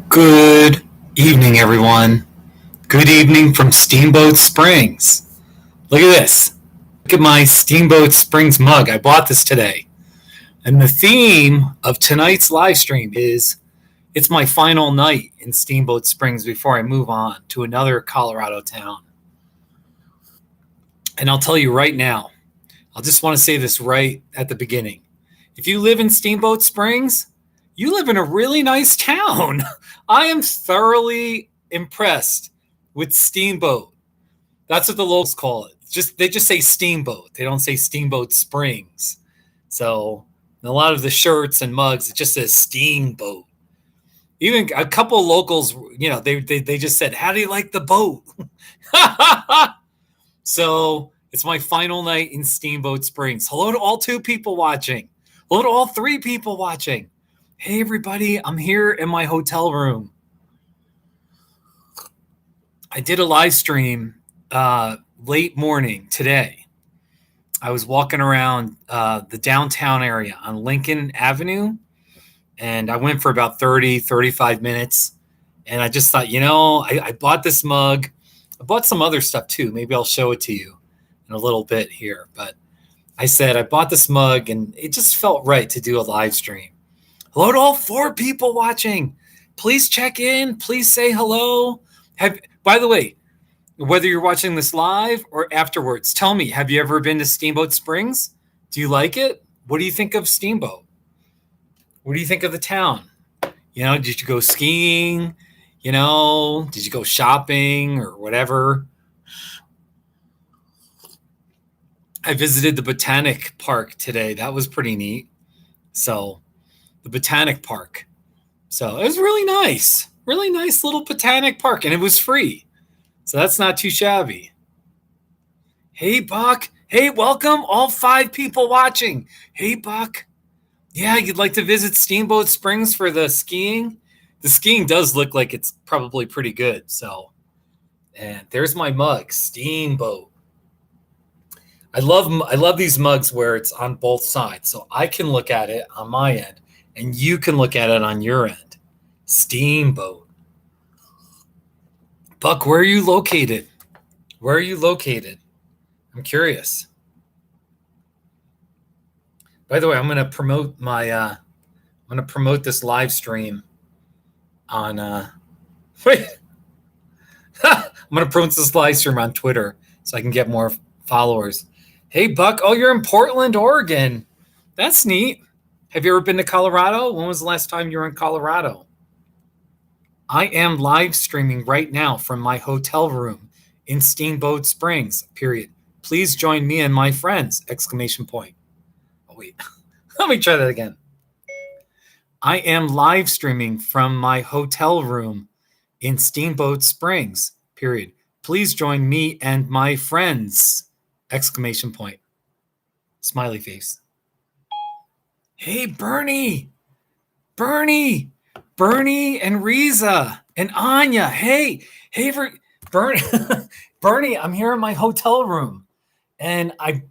Good evening, everyone. Good evening from Steamboat Springs. Look at this. Look at my Steamboat Springs mug. I bought this today. And the theme of tonight's live stream is it's my final night in Steamboat Springs before I move on to another Colorado town. And I'll tell you right now, I'll just want to say this right at the beginning. If you live in Steamboat Springs, you live in a really nice town. I am thoroughly impressed with Steamboat. That's what the locals call it. They just say Steamboat. They don't say Steamboat Springs. So a lot of the shirts and mugs, it just says Steamboat. Even a couple locals, they just said, "How do you like the boat?" So it's my final night in Steamboat Springs. Hello to all 2 people watching. Hello to all 3 people watching. Hey, everybody, I'm here in my hotel room. I did a live stream late morning today. I was walking around the downtown area on Lincoln Avenue, and I went for about 35 minutes. And I just thought, I bought this mug. I bought some other stuff too. Maybe I'll show it to you in a little bit here. But I said I bought this mug, and it just felt right to do a live stream. Hello to all 4 people watching. Please check in. Please say hello. By the way, whether you're watching this live or afterwards, tell me, have you ever been to Steamboat Springs? Do you like it? What do you think of Steamboat? What do you think of the town? Did you go skiing? Did you go shopping or whatever? I visited the Botanic Park today. That was pretty neat. So the Botanic Park. So it was really nice little Botanic Park, and it was free. So that's not too shabby. Hey, Buck. Hey, welcome all 5 people watching. Hey, Buck. Yeah, you'd like to visit Steamboat Springs for the skiing? The skiing does look like it's probably pretty good. So, and there's my mug, Steamboat. I love these mugs where it's on both sides. So I can look at it on my end, and you can look at it on your end. Steamboat. Buck, where are you located? Where are you located? I'm curious. By the way, I'm going to promote this live stream on I'm going to promote this live stream on Twitter so I can get more followers. Hey, Buck. Oh, you're in Portland, Oregon. That's neat. Have you ever been to Colorado? When was the last time you were in Colorado? I am live streaming right now from my hotel room in Steamboat Springs, period. Please join me and my friends, ! Oh, wait. Let me try that again. I am live streaming from my hotel room in Steamboat Springs, period. Please join me and my friends, ! Smiley face. Hey, Bernie and Riza and Anya. Hey, Bernie, Bernie, I'm here in my hotel room, and I'm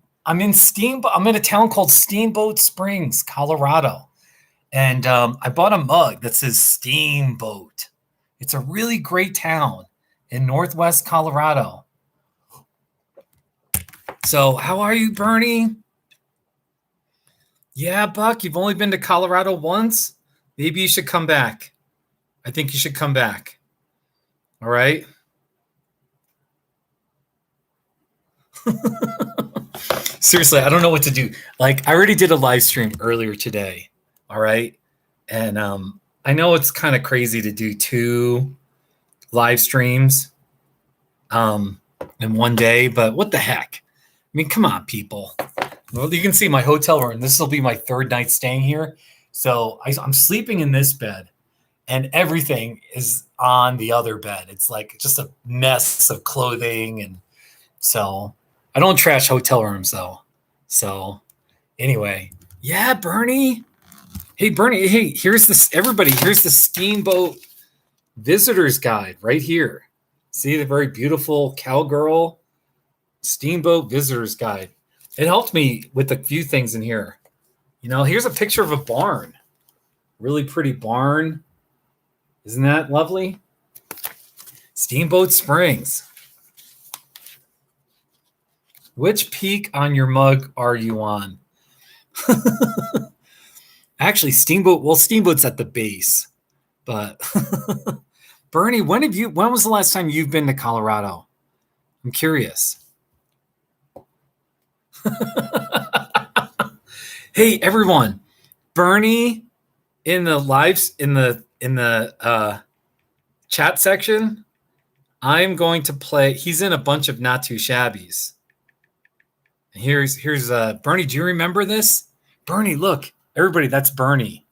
in a town called Steamboat Springs, Colorado, and I bought a mug that says Steamboat. It's a really great town in Northwest Colorado. So, how are you, Bernie? Yeah, Buck, you've only been to Colorado once? Maybe you should come back. I think you should come back. All right? Seriously, I don't know what to do. Like, I already did a live stream earlier today. All right? And I know it's kind of crazy to do 2 live streams in one day, but what the heck? I mean, come on, people. Well, you can see my hotel room. This will be my 3rd night staying here. So I'm sleeping in this bed, and everything is on the other bed. It's like just a mess of clothing. And so I don't trash hotel rooms, though. So anyway, yeah, Bernie. Hey, Bernie. Hey, here's the Steamboat Visitor's Guide right here. See the very beautiful cowgirl Steamboat Visitor's Guide. It helped me with a few things in here. Here's a picture of a barn. Really pretty barn. Isn't that lovely? Steamboat Springs. Which peak on your mug are you on? Actually, Steamboat's at the base. But Bernie, when was the last time you've been to Colorado? I'm curious. Hey, everyone. Bernie in the chat section, I'm going to play. He's in a bunch of Not Too Shabbies. Here's Bernie. Do you remember this? Bernie, look, everybody, that's Bernie.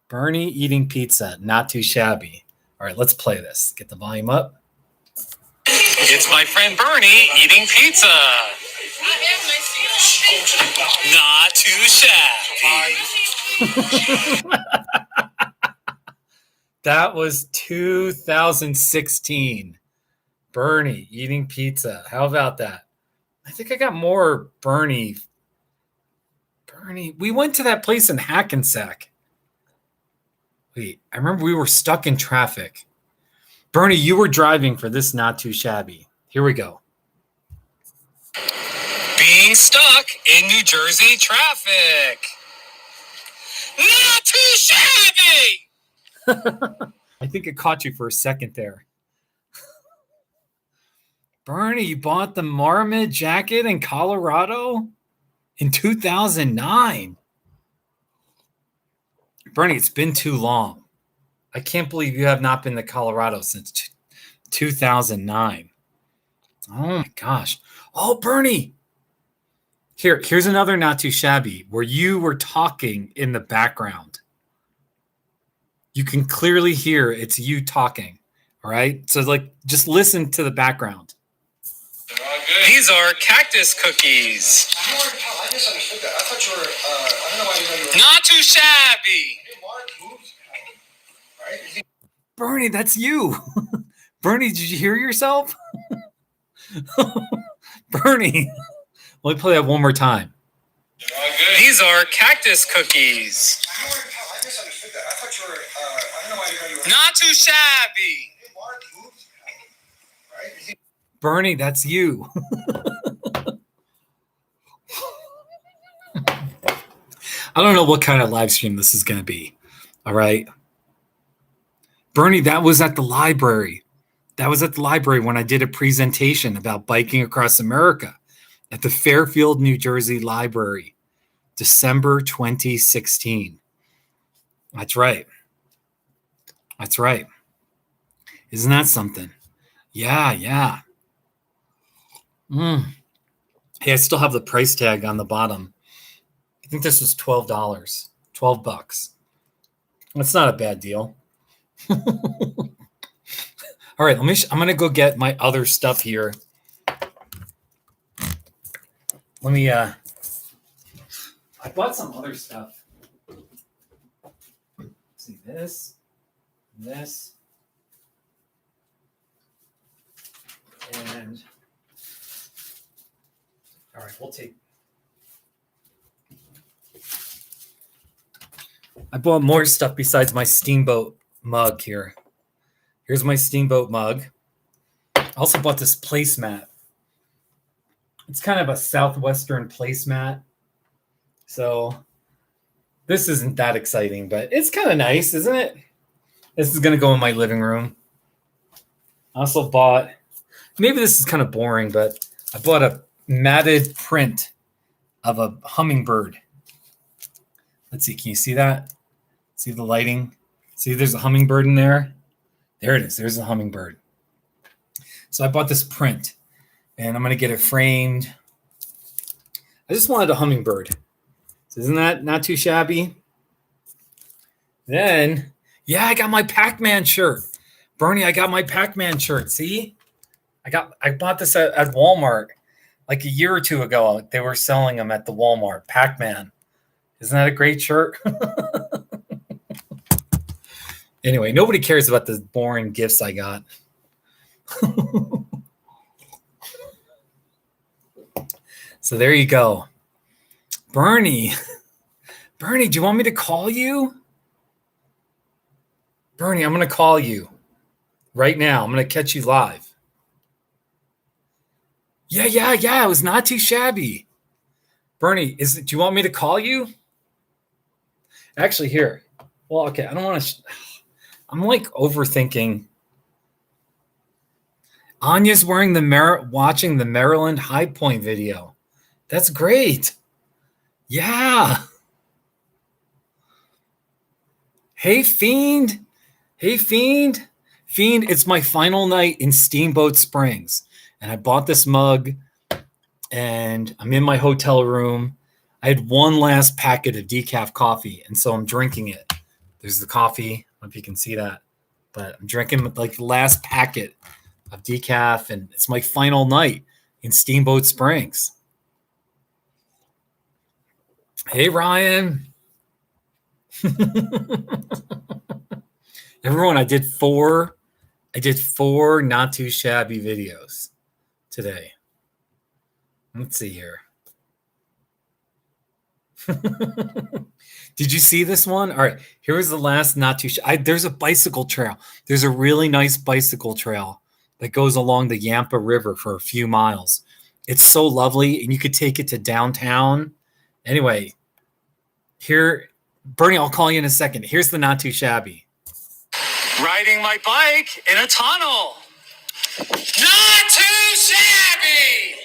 Bernie eating pizza, Not Too Shabby. All right, let's play this. Get the volume up. It's my friend Bernie eating pizza. Not too shabby. That was 2016. Bernie eating pizza. How about that? I think I got more Bernie. We went to that place in Hackensack. Wait, I remember we were stuck in traffic. Bernie, you were driving for this Not Too Shabby. Here we go. Being stuck in New Jersey traffic. Not too shabby! I think it caught you for a second there. Bernie, you bought the Marmot jacket in Colorado in 2009. Bernie, it's been too long. I can't believe you have not been to Colorado since 2009. Oh my gosh. Oh, Bernie. Here's another Not Too Shabby where you were talking in the background. You can clearly hear it's you talking. All right. So just listen to the background. These are cactus cookies. I misunderstood that. I thought you were, I don't know why you thought you were. Not too shabby. Right? Bernie, that's you. Bernie, did you hear yourself? Bernie, let me play that one more time. These are cactus cookies. I misunderstood that. I thought you were, I don't know why you thought you were. Not too shabby. Right? Bernie, that's you. I don't know what kind of live stream this is going to be. All right. Bernie, that was at the library. That was at the library when I did a presentation about biking across America at the Fairfield, New Jersey Library, December 2016. That's right. That's right. Isn't that something? Yeah. Hey, I still have the price tag on the bottom. I think this was $12, $12. That's not a bad deal. All right, I'm going to go get my other stuff here. Let me, I bought some other stuff. Let's see, this. And, all right, we'll take. I bought more stuff besides my Steamboat mug here. Here's my Steamboat mug. I also bought this placemat. It's kind of a Southwestern placemat. So this isn't that exciting, but it's kind of nice, isn't it? This is going to go in my living room. I also bought, maybe this is kind of boring, but I bought a matted print of a hummingbird. Let's see, can you see that? See the lighting? See, there's a hummingbird in there. There it is. There's a hummingbird. So I bought this print, and I'm going to get it framed. I just wanted a hummingbird. So isn't that not too shabby? Then, yeah, I got my Pac-Man shirt. Bernie, I got my Pac-Man shirt. See? I bought this at Walmart like a year or two ago. They were selling them at the Walmart. Pac-Man. Isn't that a great shirt? Anyway, nobody cares about the boring gifts I got. So there you go. Bernie, do you want me to call you? Bernie, I'm going to call you right now. I'm going to catch you live. Yeah. It was not too shabby. Bernie, do you want me to call you? Actually, here. Well, okay. I don't want to. I'm like overthinking. Anya's watching the Maryland High Point video. That's great. Yeah. Hey, Fiend. Fiend, it's my final night in Steamboat Springs. And I bought this mug and I'm in my hotel room. I had one last packet of decaf coffee, and so I'm drinking it. There's the coffee. I don't know if you can see that, but I'm drinking like the last packet of decaf, and it's my final night in Steamboat Springs. Hey, Ryan. Everyone, I did four not too shabby videos today. Let's see here. Did you see this one? All right, here was the last not too shabby. There's a bicycle trail. There's a really nice bicycle trail that goes along the Yampa River for a few miles. It's so lovely, and you could take it to downtown. Anyway, here, Bernie, I'll call you in a second. Here's the not too shabby. Riding my bike in a tunnel. Not too shabby.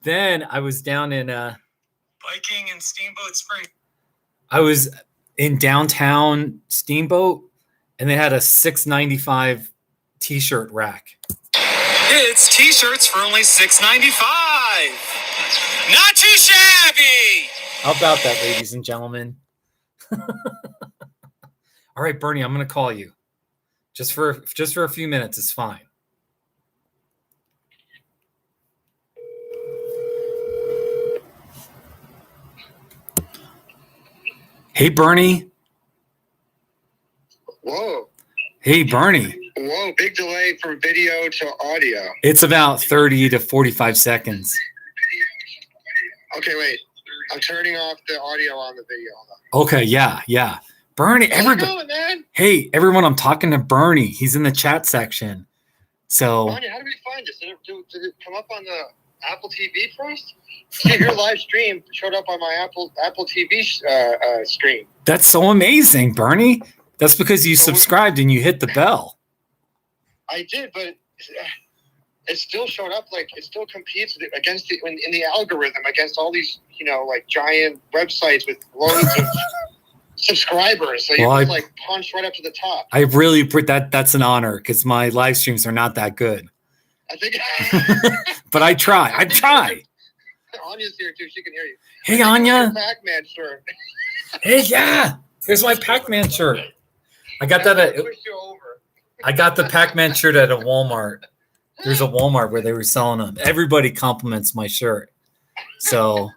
Then I was down in biking in Steamboat Spring. I was in downtown Steamboat, and they had a $6.95 t-shirt rack. It's t-shirts for only $6.95. Not too shabby. How about that, ladies and gentlemen? All right, Bernie, I'm going to call you. Just for a few minutes, it's fine. Hey, Bernie. Whoa. Hey, Bernie. Whoa, big delay from video to audio. It's about 30 to 45 seconds. Okay, wait. I'm turning off the audio on the video. Okay, yeah. Bernie, everybody. Going, man? Hey, everyone, I'm talking to Bernie. He's in the chat section. So, Bernie, how did we find this? Did it come up on the Apple TV first? See, your live stream showed up on my Apple TV stream. That's so amazing, Bernie. That's because you subscribed and you hit the bell. I did, but it still showed up like it still competes against in the algorithm against all these like giant websites with loads of subscribers. So you just like punch right up to the top. I really that's an honor because my live streams are not that good. I think, but I try. Anya's here too; she can hear you. Hey, Anya. Pac-Man shirt. Hey, yeah. Here's my Pac-Man shirt. I got that at. I got the Pac-Man shirt at a Walmart. There's a Walmart where they were selling them. Everybody compliments my shirt. So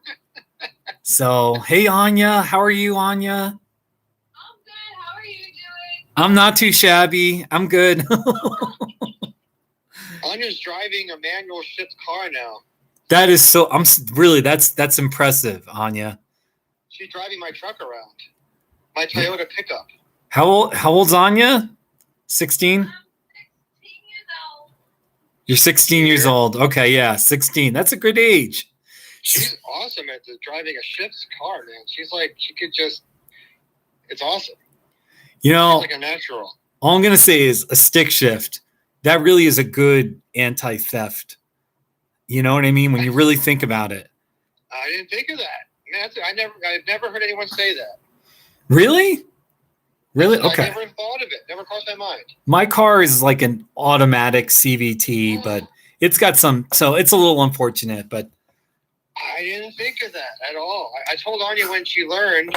hey, Anya, how are you, Anya? I'm good. How are you doing? I'm not too shabby. I'm good. Anya's driving a manual shift car now. That is so. That's impressive, Anya. She's driving my truck around. My Toyota pickup. How old's Anya? 16? I'm 16 years old. You're 16 years old. Okay, yeah, 16. That's a good age. She's awesome at driving a shift car, man. She's like, she could just, it's awesome. She's like a natural. All I'm going to say is a stick shift. That really is a good anti-theft. You know what I mean? When you really think about it. I didn't think of that. Man, I've never heard anyone say that. Really? Really? Okay. I never thought of it. Never crossed my mind. My car is like an automatic CVT, but it's got so it's a little unfortunate, but. I didn't think of that at all. I told Anya when she learned,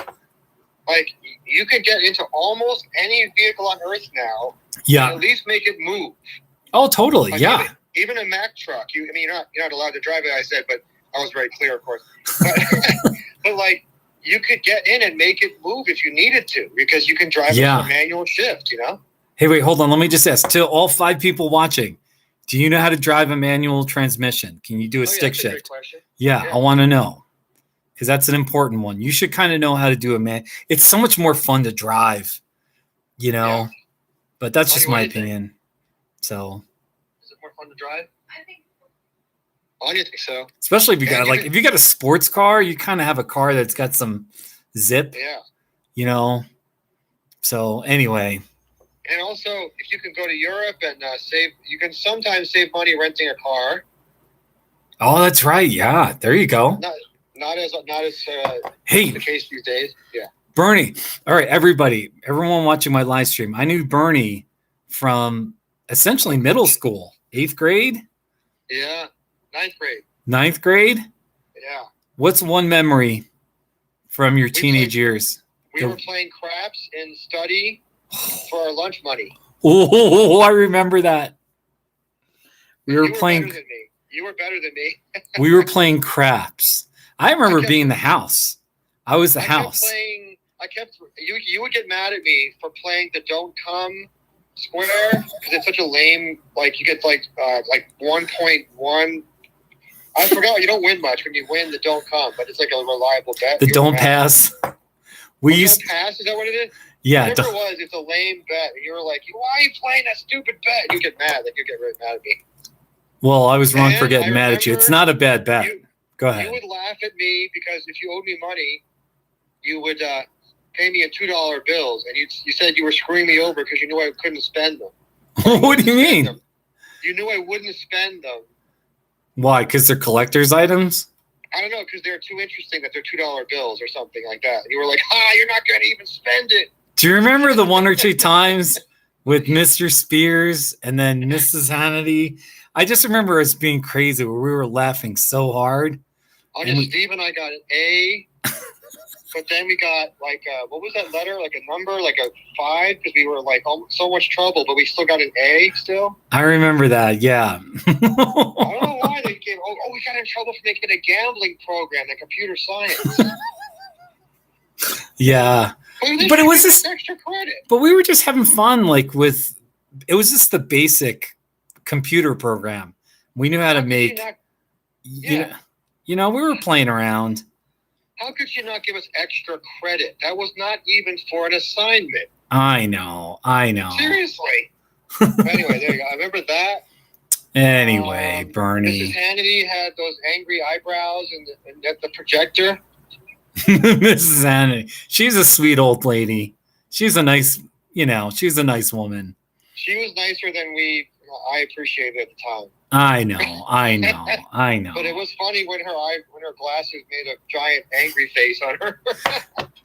like, you could get into almost any vehicle on Earth now. Yeah. And at least make it move. Oh, totally. Like yeah. Even a Mack truck. You're not allowed to drive it, I said, but I was very clear, of course. But like, you could get in and make it move if you needed to, because you can drive it with a manual shift, Hey, wait, hold on. Let me just ask to all 5 people watching. Do you know how to drive a manual transmission? Can you do a stick shift? Great question. Yeah, I want to know. because that's an important one. You should kind of know how to do it, man. It's so much more fun to drive, you know. Yeah. But that's just What my do you think? opinion. So, Is it more fun to drive? I think Oh, I do think so. especially if you Yeah, got you like can- if you got a sports car, you kind of have a car that's got some zip, Yeah. you know. So anyway, And also, if you can go to Europe and save, you can sometimes save money renting a car. oh, that's right. Yeah, there you go. Not as Hey, the case these days. Yeah. Bernie. All right, everyone watching my live stream. I knew Bernie from essentially middle school, 8th grade, Yeah. 9th grade. 9th grade. Yeah. What's one memory from your We teenage played- years? We Go. were playing craps in study for our lunch money. Oh, I remember that. We were You playing. better than me. You were better than me. We were playing craps. I remember kept- being the house. I was the house. You would get mad at me for playing the don't come square because it's such a lame, like you get like 1.1. I forgot, you don't win much when you win the don't come, but it's like a reliable bet. The You were don't mad. pass. We Don't used, pass, is that what it is? yeah. Whatever don't- it was, it's a lame bet. And you were like, why are you playing that stupid bet? And you get mad, like you get really mad at me. Well, I was wrong for And getting I mad at you. It's remember not a bad bet. Go You ahead. would laugh at me because if you owed me money, you would pay me in $2 bills, and you said you were screwing me over because you knew I couldn't spend them. What do you mean? Them. You knew I wouldn't spend them. Why? Because they're collector's items? I don't know, because they're too interesting that they're $2 bills or something like that. And you were like, you're not going to even spend it. Do you remember the one or two times with Mr. Spears and then Mrs. Hannity? I just remember us being crazy where we were laughing so hard. And Steve and I got an A, but then we got like, what was that letter? Like a number, like a 5, because we were like so much trouble, but we still got an A still. I remember that. Yeah. I don't know why they gave. We got in trouble for making a gambling program, like computer science. Yeah. But it was just extra credit. But we were just having fun, like it was just the basic computer program. We knew how to make, you know, we were playing around. How could you not give us extra credit? That was not even for an assignment. I know. Seriously. Anyway, there you go. I remember that. Anyway, Mrs. Bernie. Hannity had those angry eyebrows and at the projector. Mrs. Hannity. She's a sweet old lady. She's a nice, she's a nice woman. She was nicer than I appreciated at the time. I know. But it was funny when her glasses made a giant angry face on her.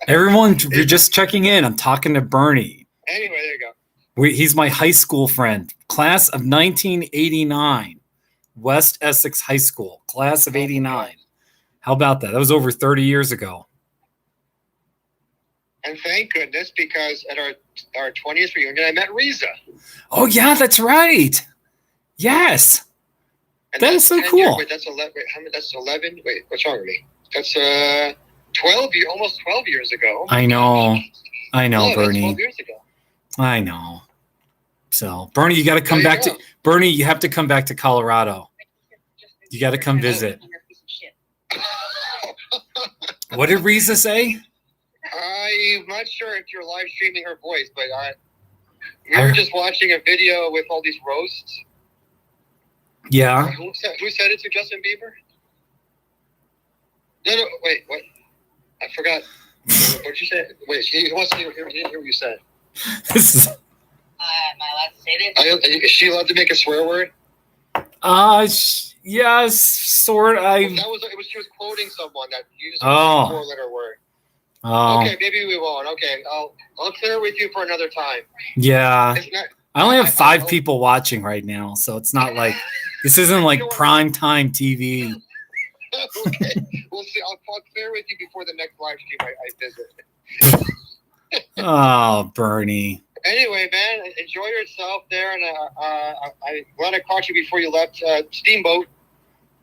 Everyone, you're just checking in. I'm talking to Bernie. Anyway, there you go. He's my high school friend. Class of 1989. West Essex High School. Class of 89. How about that? That was over 30 years ago. And thank goodness, because at our 20th reunion, I met Riza. Oh, yeah, that's right. Yes. And That is so 10 cool. years, that's 11. Wait, how many? That's 11. Wait, what's wrong with me? That's 12. Almost 12 years ago. I know, That's Bernie. 12 years ago. I know. So, Bernie, you got to come There you back go. to Bernie. You have to come back to Colorado. You got to come visit. What did Riza say? I'm not sure if you're live streaming her voice, but we were just watching a video with all these roasts. Yeah. Who said it to Justin Bieber? No, wait, what? I forgot. What did you say? Wait, he wants to hear what you said. This is. Am I allowed to say this? Is she allowed to make a swear word? Yes, sort. It was she was quoting someone that used a Oh. 4-letter word. Oh, Okay, maybe we won't. Okay, I'll clear it with you for another time. yeah. It's not. I only have I- 5 I- people watching right now, so it's not like this isn't like prime time TV. Okay, we'll see. I'll clear with you before the next live stream I visit. Oh, Bernie. Anyway, man, enjoy yourself there, and I'm glad I caught you before you left Steamboat.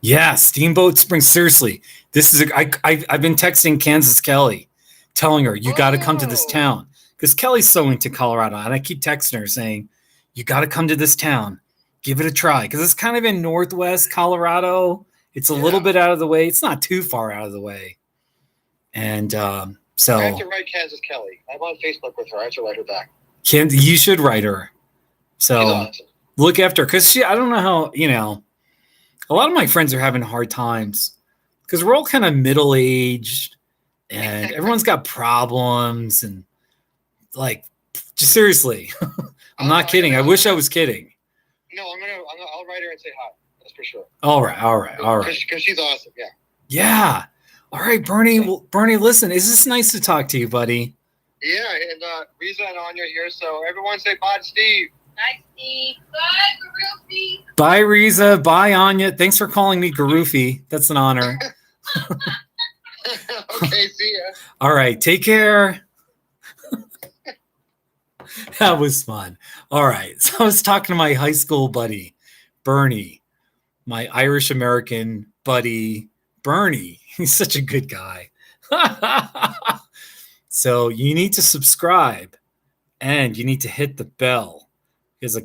Yeah, Steamboat Springs. Seriously, this is. I've been texting Kansas Kelly, telling her you got to come to this Oh. town because Kelly's so into Colorado, and I keep texting her saying you got to come to this town, give it a try because it's kind of in Northwest Colorado. It's a little bit out of the way. It's not too far out of the way. And I have so to write Kansas Kelly. I'm on Facebook with her. I have to write her back. you should write her. She's So awesome. look after her, because I don't know how, a lot of my friends are having hard times because we're all kind of middle-aged and everyone's got problems and like, just seriously, I'm not kidding. I wish I was kidding. No, I'll write her and say hi. That's for sure. All right. Because she's awesome. Yeah. Yeah. All right, Bernie. Well, Bernie, listen, is this nice to talk to you, buddy? Yeah, and Riza and Anya here. So everyone say bye to Steve. Bye, Steve. Bye, Garufi. Bye, Riza. Bye, Anya. Thanks for calling me Garufi. That's an honor. Okay, see ya. All right, take care. That was fun. All right. So I was talking to my high school buddy, Bernie, my Irish American buddy, Bernie. He's such a good guy. So you need to subscribe and you need to hit the bell because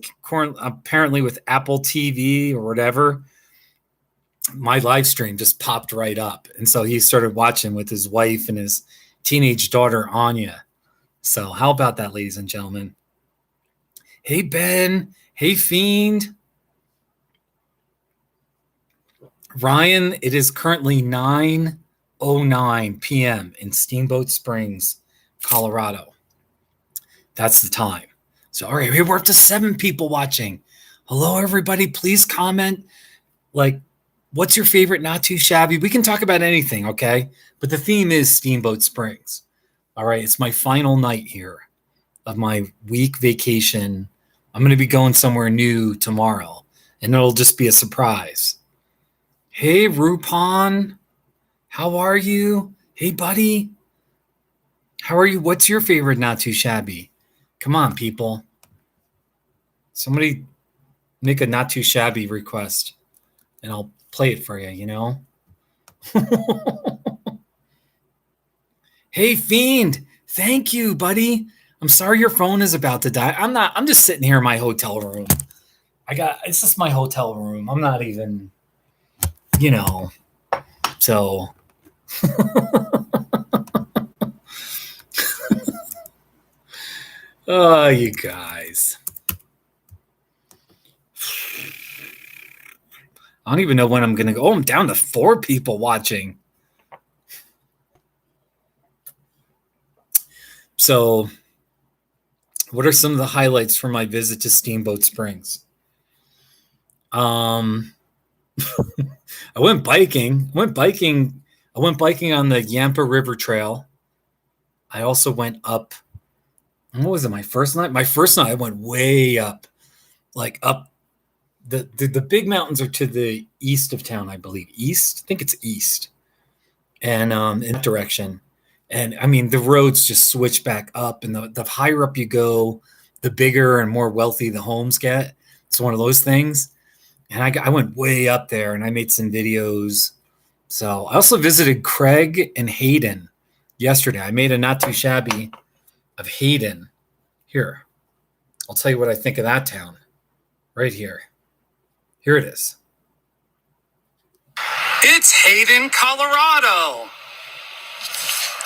apparently with Apple TV or whatever, my live stream just popped right up. And so he started watching with his wife and his teenage daughter, Anya. So how about that, ladies and gentlemen? Hey, Ben. Hey, Fiend. Ryan, it is currently 9:09 p.m. in Steamboat Springs, Colorado. That's the time. So, all right, we're up to 7 people watching. Hello, everybody. Please comment. Like, what's your favorite Not Too Shabby? We can talk about anything, okay? But the theme is Steamboat Springs. All right, it's my final night here of my week vacation. I'm going to be going somewhere new tomorrow, and it'll just be a surprise. Hey, Rupon. How are you? Hey, buddy. How are you? What's your favorite Not Too Shabby? Come on, people. Somebody make a Not Too Shabby request, and I'll play it for you, Hey, Fiend. Thank you, buddy. I'm sorry your phone is about to die. I'm just sitting here in my hotel room. It's just my hotel room. I'm not even, so. Oh, you guys. I don't even know when I'm going to go. Oh, I'm down to 4 people watching. So, what are some of the highlights from my visit to Steamboat Springs? I went biking. I went biking on the Yampa River Trail. I also went up. What was it? My first night? My first night I went way up. Like up the big mountains are to the east of town, I believe. East? I think it's east. And in that direction. And I mean, the roads just switch back up, and the higher up you go, the bigger and more wealthy the homes get. It's one of those things. And I went way up there, and I made some videos. So I also visited Craig and Hayden yesterday. I made a Not Too Shabby of Hayden. Here, I'll tell you what I think of that town. Right here. Here it is. It's Hayden, Colorado.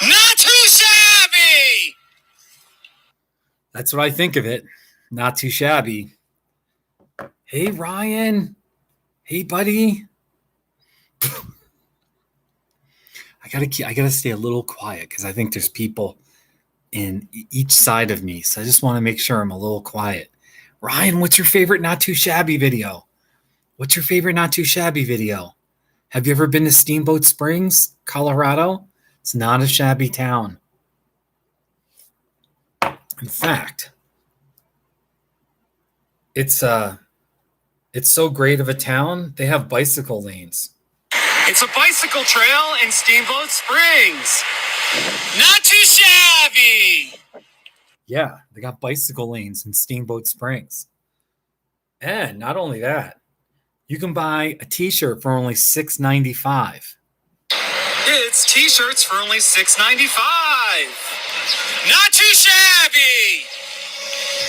Not too shabby. That's what I think of it. Not too shabby. Hey, Ryan. Hey, buddy. I gotta stay a little quiet because I think there's people in each side of me. So I just want to make sure I'm a little quiet. Ryan, what's your favorite Not Too Shabby video? What's your favorite Not Too Shabby video? Have you ever been to Steamboat Springs, Colorado? It's not a shabby town. In fact, it's so great of a town, they have bicycle lanes. It's a bicycle trail in Steamboat Springs. Not too shabby. Yeah, they got bicycle lanes in Steamboat Springs. And not only that, you can buy a t-shirt for only $6.95. It's t-shirts for only $6.95. Not too shabby.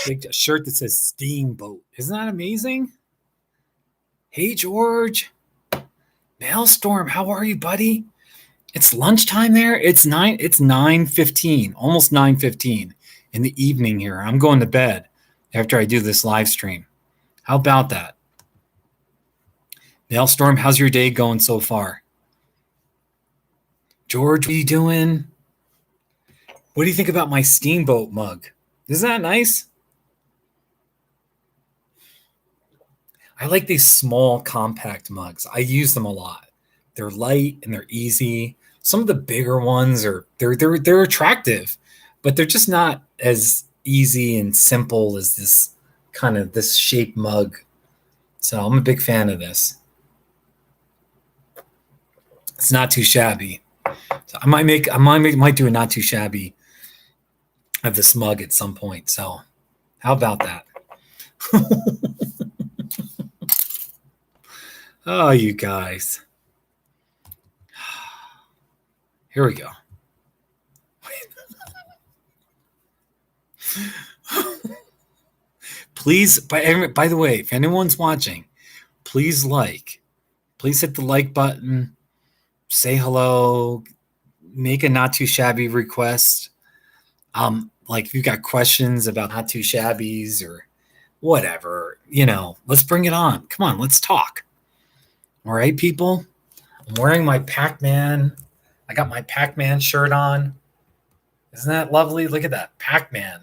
Big shirt that says Steamboat. Isn't that amazing? Hey, George. Maelstrom, how are you, buddy? It's lunchtime there. It's 9:15, almost 9:15 in the evening here. I'm going to bed after I do this live stream. How about that? Maelstrom, how's your day going so far? George, what are you doing? What do you think about my Steamboat mug? Isn't that nice? I like these small, compact mugs. I use them a lot. They're light and they're easy. Some of the bigger ones they're attractive, but they're just not as easy and simple as this shape mug. So I'm a big fan of this. It's not too shabby. So I might do a not too shabby of this mug at some point. So how about that? Oh, you guys. Here we go. Please, by the way, if anyone's watching, please hit the like button, say hello, make a not too shabby request. Like if you've got questions about not too shabbies or whatever, let's bring it on. Come on, let's talk. All right, people. I'm wearing my Pac-Man. I got my Pac-Man shirt on. Isn't that lovely? Look at that, Pac-Man.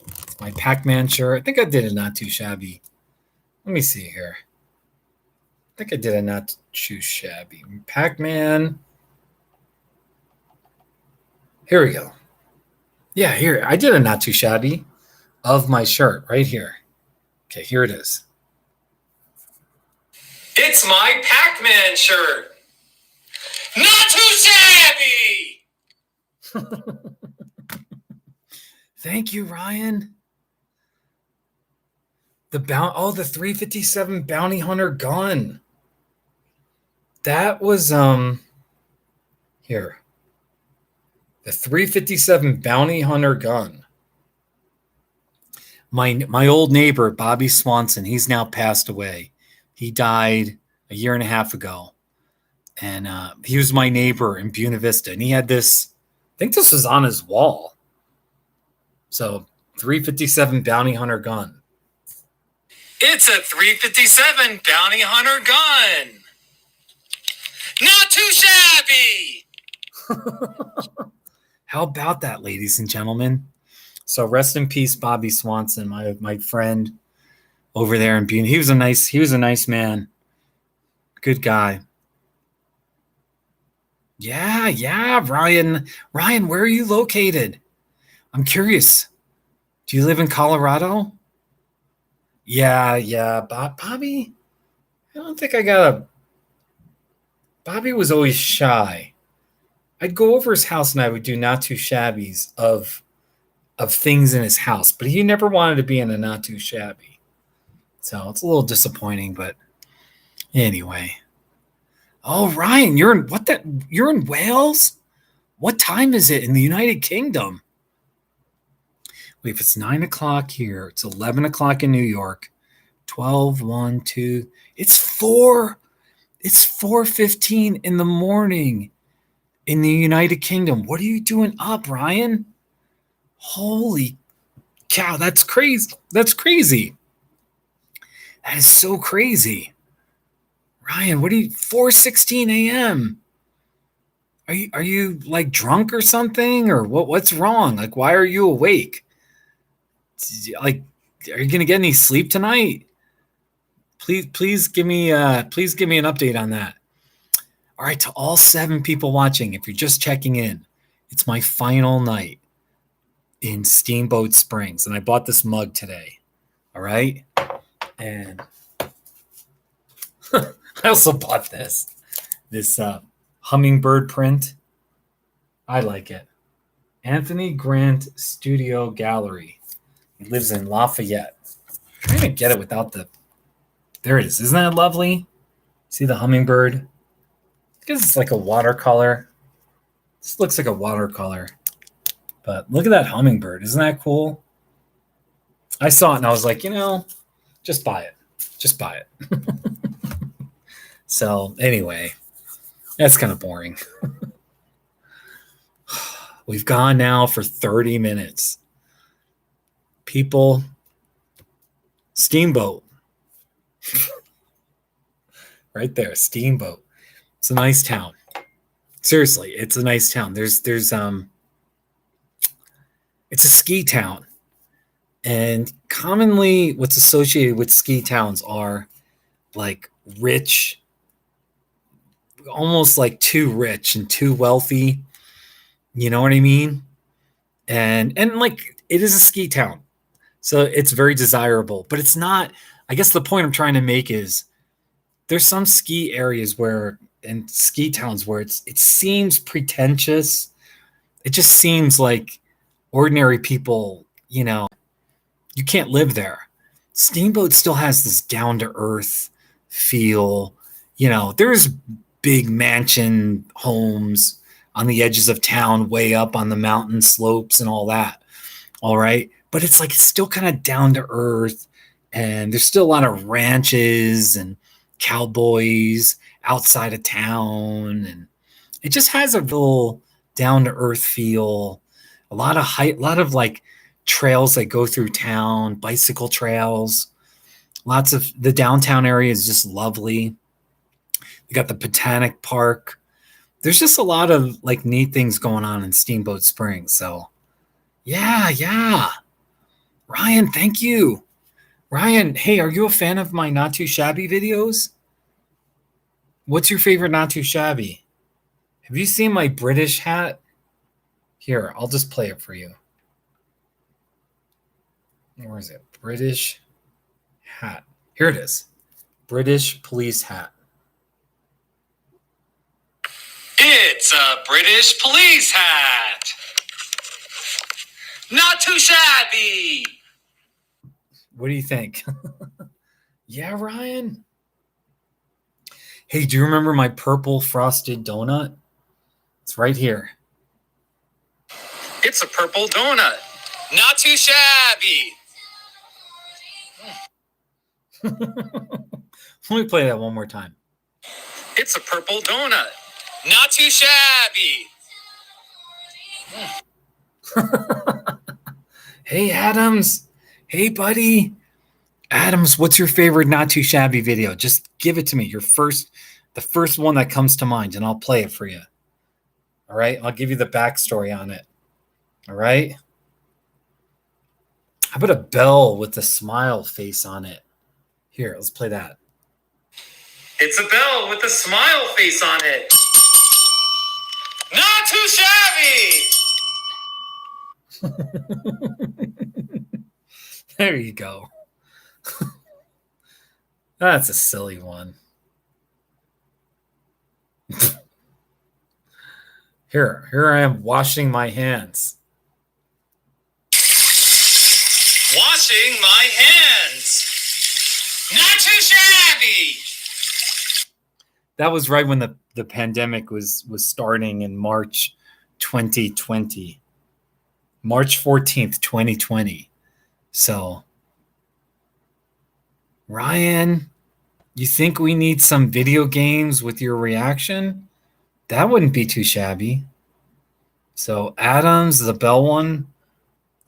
It's my Pac-Man shirt. I think I did a not too shabby. Let me see here. I think I did a not too shabby. Pac-Man. Here we go. Yeah, here. I did a not too shabby of my shirt right here. Okay, here it is. It's my Pac-Man shirt. Not too shabby! Thank you, Ryan. The 357 Bounty Hunter gun. That was here. The 357 Bounty Hunter gun. My old neighbor, Bobby Swanson, he's now passed away. He died a year and a half ago. And he was my neighbor in Buena Vista. And he had this, I think this was on his wall. So 357 Bounty Hunter gun. It's a 357 Bounty Hunter gun. Not too shabby. How about that, ladies and gentlemen? So rest in peace, Bobby Swanson, my friend over there in Buena. He was a nice man. Good guy. Yeah, Ryan. Ryan, where are you located? I'm curious. Do you live in Colorado? Yeah. Bobby, I don't think I got a... Bobby was always shy. I'd go over his house and I would do not too shabbies of things in his house, but he never wanted to be in a not too shabby. So it's a little disappointing, but anyway. Oh, Ryan, you're in Wales? What time is it in the United Kingdom? Wait, if it's 9 o'clock here, it's 11 o'clock in New York, 12, 1, 2, it's 4:15 in the morning in the United Kingdom. What are you doing up, Ryan? Holy cow, that's crazy. That is so crazy. Ryan, 4:16 a.m. Are you like drunk or something, or what's wrong? Like, why are you awake? Like, are you gonna get any sleep tonight? Please give me an update on that. All right, to all 7 people watching, if you're just checking in, it's my final night in Steamboat Springs, and I bought this mug today. All right, and I also bought this hummingbird print. I like it. Anthony Grant Studio Gallery. He lives in Lafayette. I'm trying to get it without the... There it is. Isn't that lovely? See the hummingbird? I guess it's like a watercolor. This looks like a watercolor. But look at that hummingbird. Isn't that cool? I saw it and I was like, just buy it. Just buy it. So anyway, That's kind of boring. We've gone now for 30 minutes. People, Steamboat. Right there, Steamboat. It's a nice town. Seriously, it's a nice town. There's it's a ski town. And commonly what's associated with ski towns are like rich, almost like too rich and too wealthy. You know what I mean? And like it is a ski town. So it's very desirable, but it's not. I guess the point I'm trying to make is there's some ski areas where and ski towns where it seems pretentious. It just seems like ordinary people, you can't live there. Steamboat still has this down to earth feel. There's big mansion homes on the edges of town, way up on the mountain slopes and all that. All right. But it's like it's still kind of down to earth. And there's still a lot of ranches and cowboys outside of town. And it just has a real down to earth feel. A lot of height, a lot of like trails that go through town, bicycle trails. Lots of the downtown area is just lovely. You got the Botanic Park. There's just a lot of like neat things going on in Steamboat Springs. So yeah. Ryan, thank you. Ryan, hey, are you a fan of my Not Too Shabby videos? What's your favorite Not Too Shabby? Have you seen my British hat? Here, I'll just play it for you. Where is it? British hat. Here it is. British police hat. It's a British police hat. Not too shabby. What do you think? Yeah, Ryan? Hey, do you remember my purple frosted donut? It's right here. It's a purple donut. Not too shabby. Let me play that one more time. It's a purple donut. Not too shabby. Hey, Adams. Hey, buddy. Adams, what's your favorite Not Too Shabby video? Just give it to me. The first one that comes to mind, and I'll play it for you. All right? I'll give you the backstory on it. All right? How about a bell with a smile face on it? Here, let's play that. It's a bell with a smile face on it. Not too shabby. There you go. That's a silly one. Here I am washing my hands. Washing my hands. Not too shabby. That was right when the pandemic was starting in March 2020. March 14th, 2020. So, Ryan, you think we need some video games with your reaction? That wouldn't be too shabby. So, Adams, the Bell one,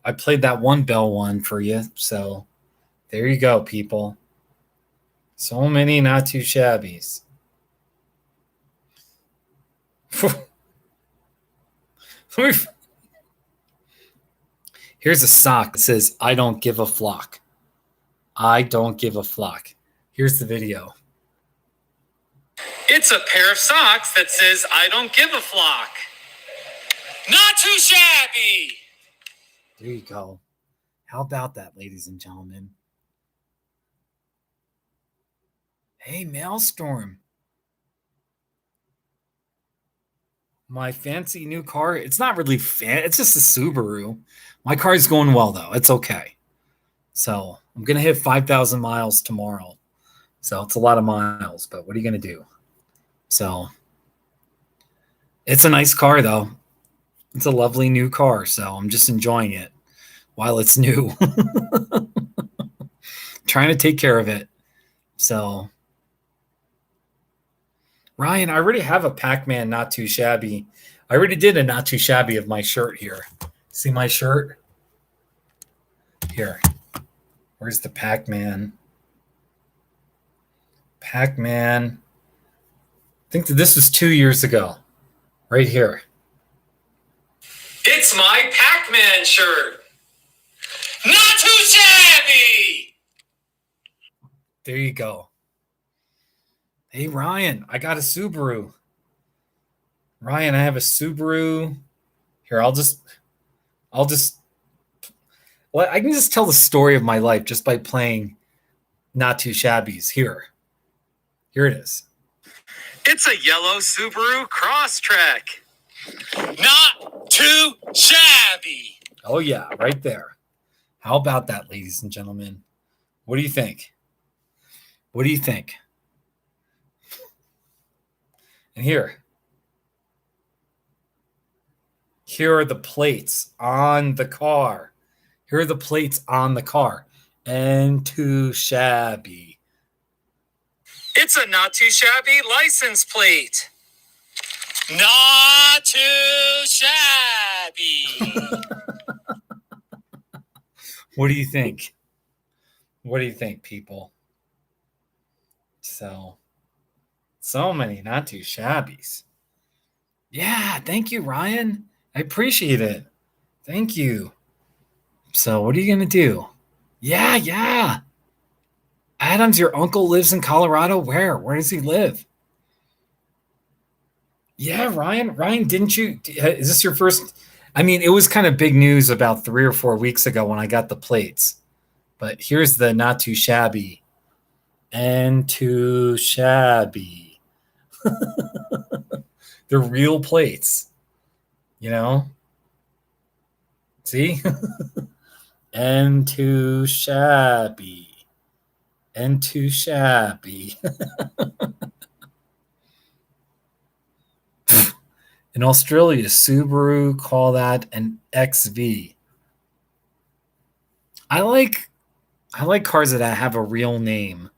I played that one Bell one for you. So, there you go, people. So many Not Too Shabbies. Here's a sock that says, I don't give a flock. I don't give a flock. Here's the video. It's a pair of socks that says, I don't give a flock. Not too shabby. There you go. How about that, ladies and gentlemen? Hey, Maelstrom. My fancy new car. It's not really it's just a Subaru. My car's going well, though. It's okay. So I'm going to hit 5,000 miles tomorrow. So it's a lot of miles, but what are you going to do? So it's a nice car, though. It's a lovely new car. So I'm just enjoying it while it's new. Trying to take care of it. So Ryan, I already have a Pac-Man not too shabby. I already did a not too shabby of my shirt here. See my shirt? Here. Where's the Pac-Man? Pac-Man. I think that this was 2 years ago. Right here. It's my Pac-Man shirt. Not too shabby. There you go. Hey, Ryan, I got a Subaru. Ryan, I have a Subaru. Here, well, I can just tell the story of my life just by playing Not Too Shabbies. Here it is. It's a yellow Subaru Crosstrek. Not too shabby. Oh, yeah, right there. How about that, ladies and gentlemen? What do you think? What do you think? And here are the plates on the car. Here are the plates on the car. And too shabby. It's a not too shabby license plate. Not too shabby. What do you think? What do you think, people? So many not too shabbies. Yeah, thank you, Ryan. I appreciate it. Thank you. So what are you going to do? Yeah. Adams, your uncle lives in Colorado. Where? Where does he live? Yeah, Ryan. Ryan, didn't you? Is this your first? I mean, it was kind of big news about 3 or 4 weeks ago when I got the plates. But here's the not too shabby. And too shabby. They're real plates. You know? See? And too shabby. And too shabby. In Australia, Subaru call that an XV. I like cars that have a real name,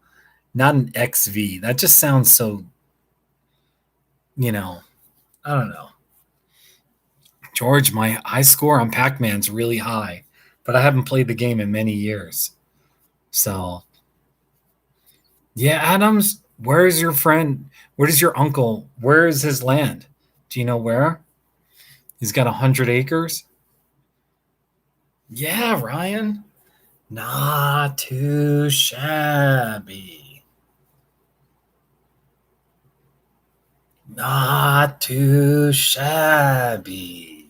not an XV. That just sounds so, I don't know. George, my high score on Pac-Man's really high, but I haven't played the game in many years. So, yeah, Adams, where is your friend? Where does your uncle? Where is his land? Do you know where? He's got 100 acres. Yeah, Ryan. Not too shabby. Not too shabby.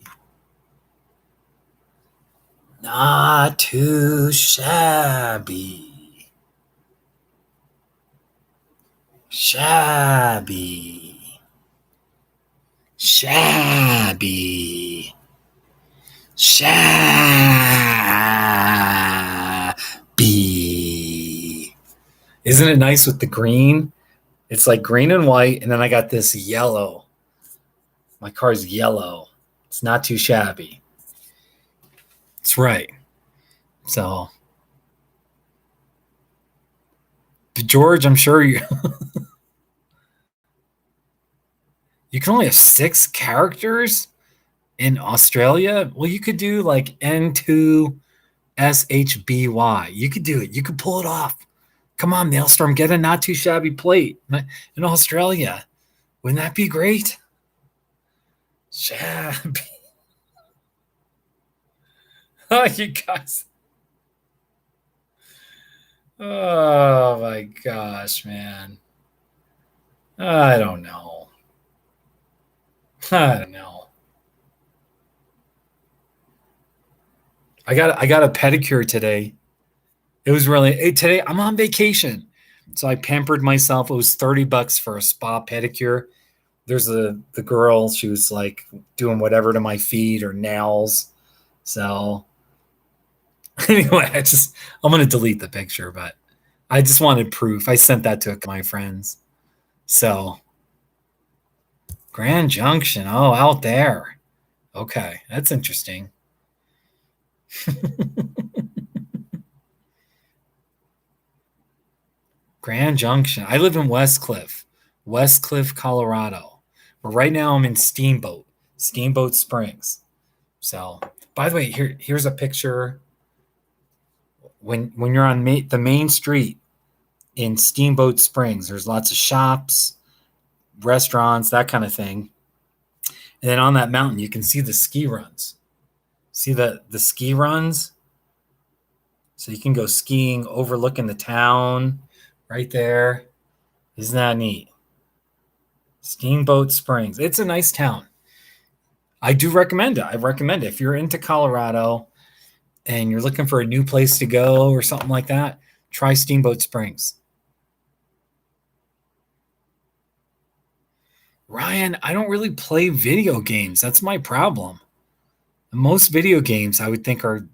Not too shabby. Shabby. Shabby. Shabby. Isn't it nice with the green? It's like green and white, and then I got this yellow. My car's yellow. It's not too shabby. That's right. So, George, I'm sure you can only have 6 characters in Australia. Well, you could do like N2SHBY. You could do it. You could pull it off. Come on, Maelstrom, get a not too shabby plate in Australia. Wouldn't that be great? Shabby. Oh, you guys. Oh my gosh, man. I don't know. I got a pedicure today. It was really today. I'm on vacation, so I pampered myself. It was $30 for a spa pedicure. There's the girl. She was like doing whatever to my feet or nails. So anyway, I'm gonna delete the picture, but I just wanted proof. I sent that to my friends. So Grand Junction. Oh, out there. Okay, that's interesting. Grand Junction. I live in Westcliff. West Cliff, Colorado. But right now I'm in Steamboat Springs. So, by the way, here's a picture. When you're on the main street in Steamboat Springs, there's lots of shops, restaurants, that kind of thing. And then on that mountain, you can see the ski runs. See the ski runs? So you can go skiing overlooking the town right there. Isn't that neat? Steamboat Springs. It's a nice town. I do recommend it. I recommend it. If you're into Colorado and you're looking for a new place to go or something like that, try Steamboat Springs. Ryan, I don't really play video games. That's my problem. Most video games I would think are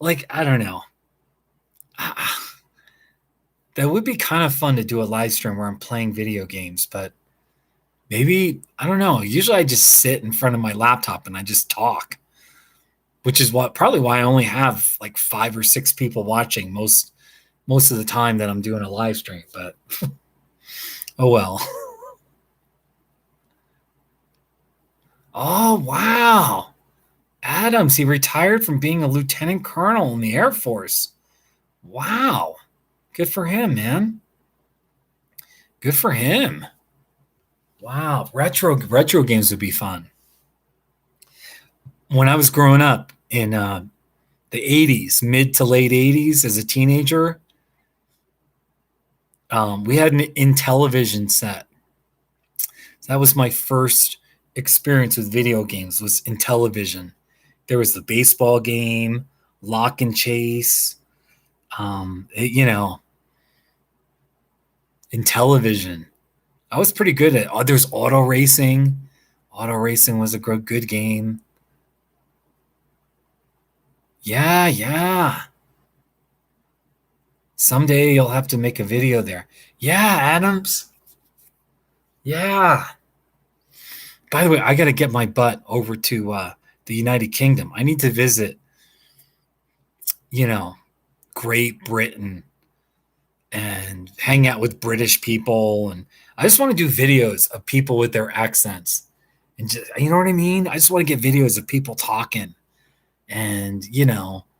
like, I don't know. That would be kind of fun to do a live stream where I'm playing video games, but maybe, I don't know. Usually I just sit in front of my laptop and I just talk, which is probably why I only have like 5 or 6 people watching most of the time that I'm doing a live stream, but oh well. Oh, wow. Adams, he retired from being a lieutenant colonel in the Air Force. Wow. Good for him, man. Good for him. Wow. Retro games would be fun. When I was growing up in the 80s, mid to late 80s as a teenager, we had an Intellivision set. So that was my first experience with video games, was Intellivision. There was the baseball game, Lock and Chase, Intellivision. I was pretty good at it. There's auto racing. Auto racing was a good game. Yeah. Someday you'll have to make a video there. Yeah, Adams. Yeah. By the way, I got to get my butt over to the United Kingdom. I need to visit, Great Britain and hang out with British people. And I just want to do videos of people with their accents. And just, you know what I mean? I just want to get videos of people talking and,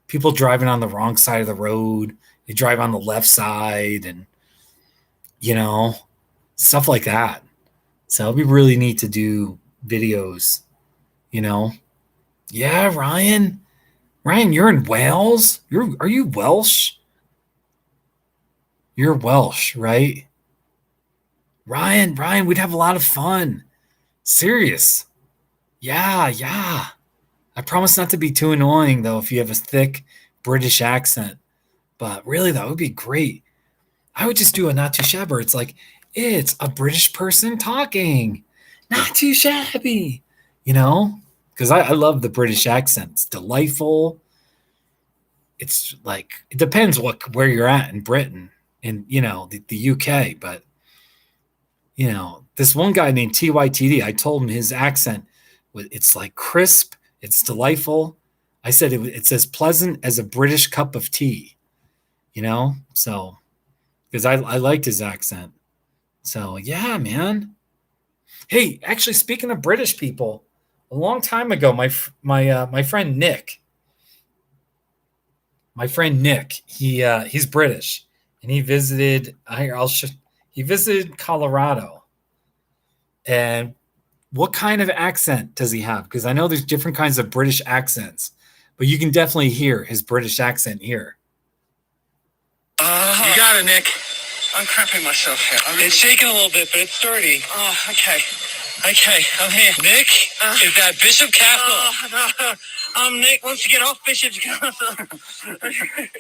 people driving on the wrong side of the road. They drive on the left side and, stuff like that. So it'd be really neat to do videos, Yeah, Ryan, you're in Wales? Are you Welsh? You're Welsh, right? Ryan, we'd have a lot of fun. Serious. Yeah. I promise not to be too annoying, though, if you have a thick British accent. But really, that would be great. I would just do a not too shabby. It's like, it's a British person talking. Not too shabby. Because I love the British accent. It's delightful. It's like, it depends where you're at in Britain and, the UK. But, this one guy named TYTD, I told him his accent, it's like crisp. It's delightful. I said it's as pleasant as a British cup of tea, So, because I liked his accent. So, yeah, man. Hey, actually, speaking of British people, a long time ago, my friend Nick, he's British, and he visited. He visited Colorado. And what kind of accent does he have? Because I know there's different kinds of British accents, but you can definitely hear his British accent here. You got it, Nick. I'm crapping myself here. It's shaking a little bit, but it's sturdy. Oh, okay, I'm here. Nick, is that Bishop Castle? Nick, once you get off Bishop's Castle.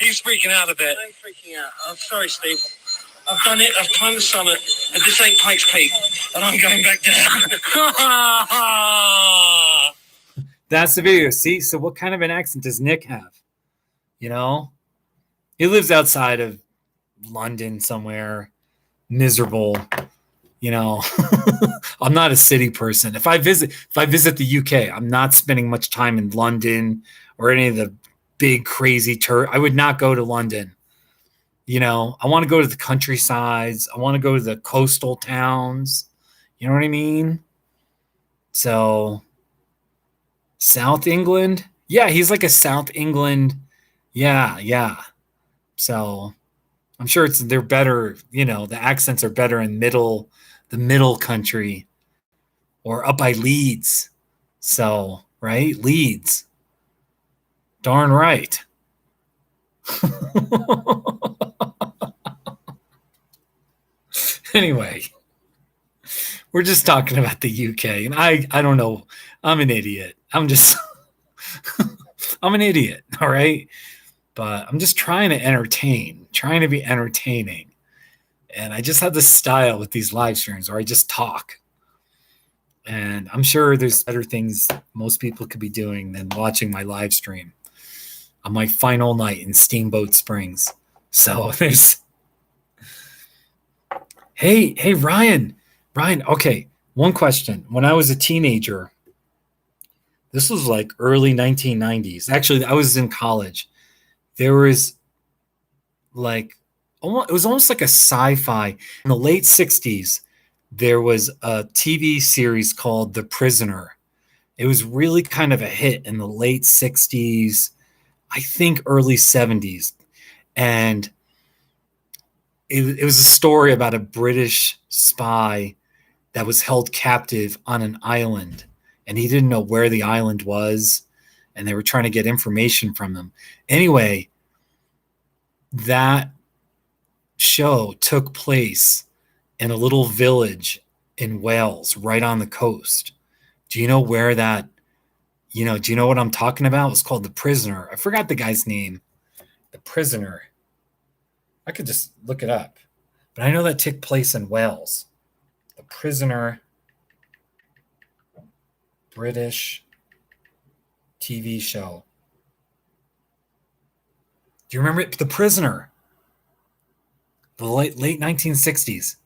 He's freaking out a bit. I'm freaking out. I'm sorry, Steve. I've done it. I've climbed the summit, and this ain't Pikes Peak, and I'm going back down. That's the video. See? So what kind of an accent does Nick have? He lives outside of London somewhere, miserable. I'm not a city person. If I visit the UK, I'm not spending much time in London or any of the big crazy I would not go to London. I want to go to the countrysides. I want to go to the coastal towns. You know what I mean? So, South England? Yeah, he's like a South England. Yeah, yeah. So, I'm sure they're better, the accents are better in the middle country or up by Leeds. So, right? Leeds. Darn right. Anyway, we're just talking about the UK, and I don't know. I'm an idiot. I'm an idiot, all right? But I'm just trying to entertain, trying to be entertaining. And I just have this style with these live streams where I just talk. And I'm sure there's better things most people could be doing than watching my live stream on my final night in Steamboat Springs. So there's Hey Ryan. Ryan, okay, one question. When I was a teenager, this was like early 1990s. Actually, I was in college. There was like it was almost like a sci-fi. In the late 60s, there was a TV series called The Prisoner. It was really kind of a hit in the late 60s, I think early 70s. And it was a story about a British spy that was held captive on an island. And he didn't know where the island was. And they were trying to get information from him. Anyway, that show took place in a little village in Wales, right on the coast. Do you know where that, do you know what I'm talking about? It was called The Prisoner. I forgot the guy's name. The Prisoner. I could just look it up. But I know that took place in Wales. The Prisoner, British TV show. Do you remember it? The Prisoner? The late 1960s.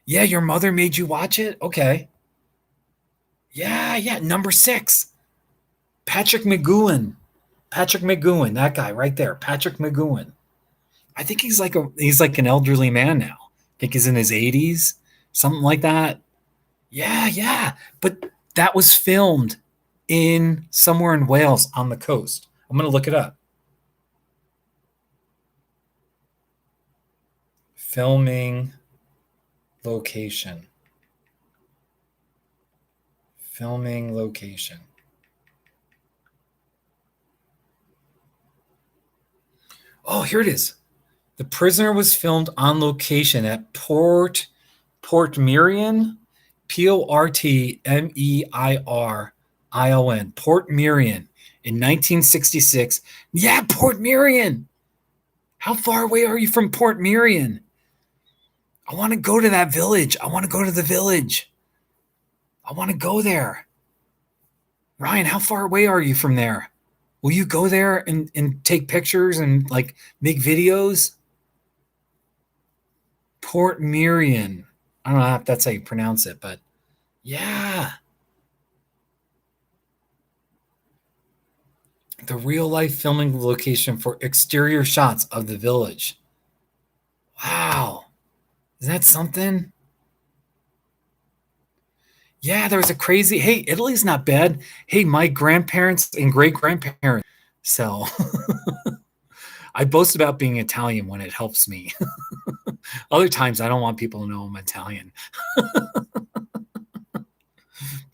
Yeah, your mother made you watch it? Okay. Yeah, number 6. Patrick McGowan, that guy right there, Patrick McGowan. I think he's like an elderly man now. I think he's in his 80s, something like that. Yeah. But that was filmed in somewhere in Wales on the coast. I'm going to look it up. Filming location. Oh, here it is. The Prisoner was filmed on location at Portmeirion, Portmeirion, Portmeirion in 1966. Yeah, Portmeirion. How far away are you from Portmeirion? I want to go to that village. I want to go to the village. I want to go there. Ryan, how far away are you from there? Will you go there and take pictures and like make videos? Portmeirion. I don't know if that's how you pronounce it, but yeah. The real life filming location for exterior shots of the village. Wow. Is that something? Yeah, there was a crazy. Hey, Italy's not bad. Hey, my grandparents and great grandparents. So I boast about being Italian when it helps me. Other times I don't want people to know I'm Italian.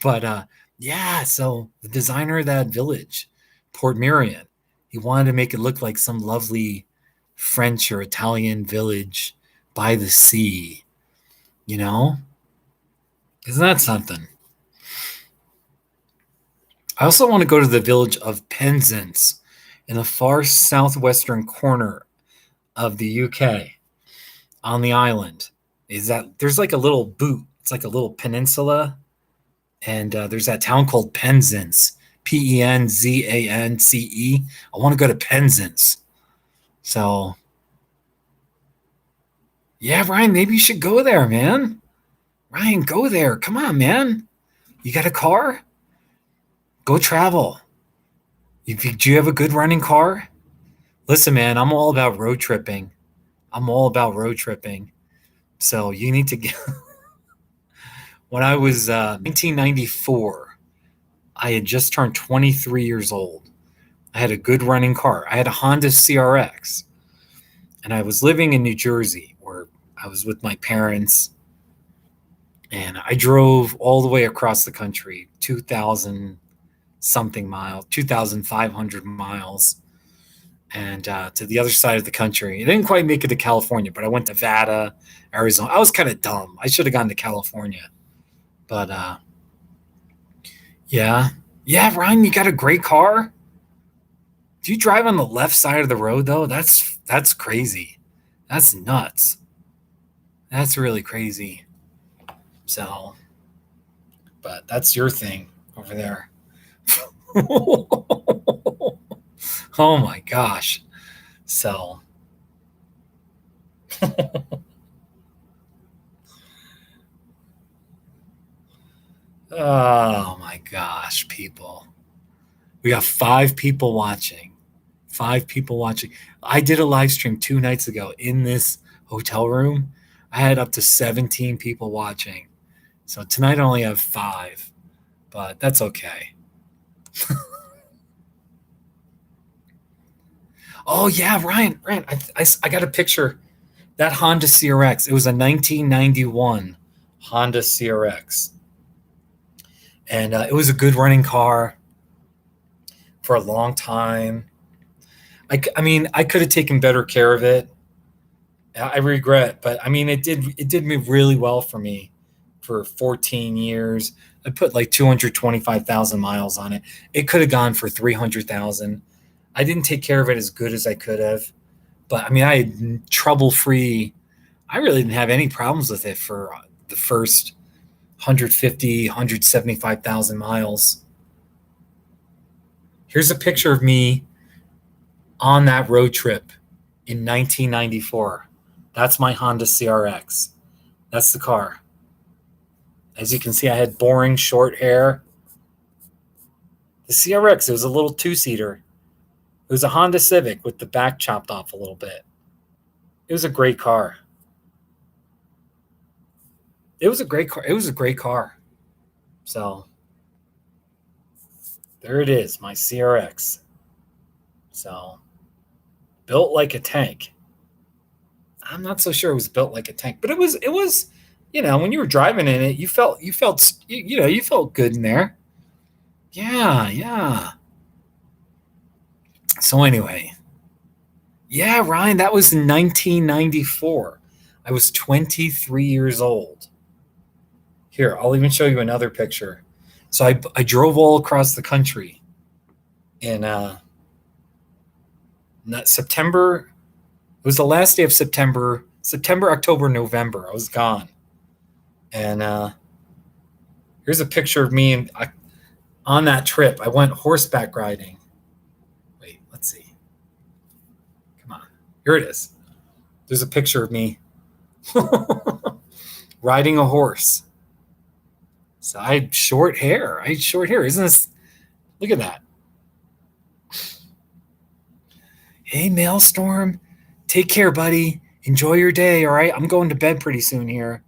But yeah, so the designer of that village, Portmeirion, he wanted to make it look like some lovely French or Italian village by the sea. Isn't that something? I also want to go to the village of Penzance in the far southwestern corner of the UK on the island. There's like a little boot. It's like a little peninsula. And there's that town called Penzance, Penzance. I want to go to Penzance. So, yeah, Ryan, maybe you should go there, man. Ryan, go there. Come on, man. You got a car? Go travel. Do you have a good running car? Listen, man, I'm all about road tripping. I'm all about road tripping. So you need to get. When I was 1994, I had just turned 23 years old. I had a good running car. I had a Honda CRX, and I was living in New Jersey where I was with my parents, and I drove all the way across the country, 2,000 something miles, 2,500 miles, and to the other side of the country. I didn't quite make it to California, but I went to Nevada, Arizona. I was kind of dumb. I should have gone to California, but yeah, yeah, Ryan, you got a great car. Do you drive on the left side of the road though? That's crazy. That's nuts. That's really crazy. So, but that's your thing over there. Oh my gosh. So, oh my gosh, people. We got 5 people watching. 5 people watching. I did a live stream 2 nights ago in this hotel room. I had up to 17 people watching. So tonight I only have 5, but that's okay. Oh yeah, Ryan, I got a picture. That Honda CRX. It was a 1991 Honda CRX, and it was a good running car for a long time. I mean, I could have taken better care of it. I regret, but I mean, it did me really well for me for 14 years. I put like 225,000 miles on it. It could have gone for 300,000. I didn't take care of it as good as I could have, but I mean, I had trouble free. I really didn't have any problems with it for the first 150, 175,000 miles. Here's a picture of me on that road trip in 1994. That's my Honda CRX. That's the car. As you can see, I had boring short hair. The CRX, it was a little 2-seater. It was a Honda Civic with the back chopped off a little bit. It was a great car. It was a great car. It was a great car. So there it is, my CRX. So built like a tank. I'm not so sure it was built like a tank, but it was, when you were driving in it, you felt you felt good in there. Yeah, yeah. So anyway, yeah, Ryan, that was in 1994. I was 23 years old. Here, I'll even show you another picture. So I drove all across the country in September. It was the last day of September, October, November. I was gone. And here's a picture of me on that trip. I went horseback riding. Wait, let's see. Come on. Here it is. There's a picture of me riding a horse. So I had short hair. Isn't this? Look at that. Hey, Maelstrom. Take care, buddy. Enjoy your day. All right. I'm going to bed pretty soon here.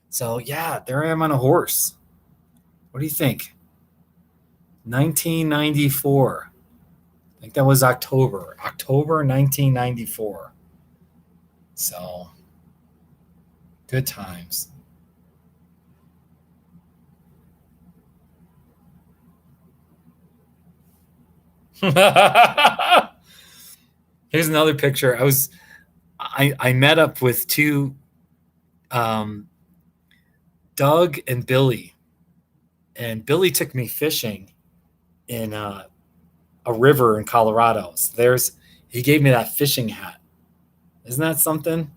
So, yeah, there I am on a horse. What do you think? 1994. I think that was October 1994. So, good times. Here's another picture. I met up with 2, Doug and Billy, and Billy took me fishing in a river in Colorado. So he gave me that fishing hat. Isn't that something?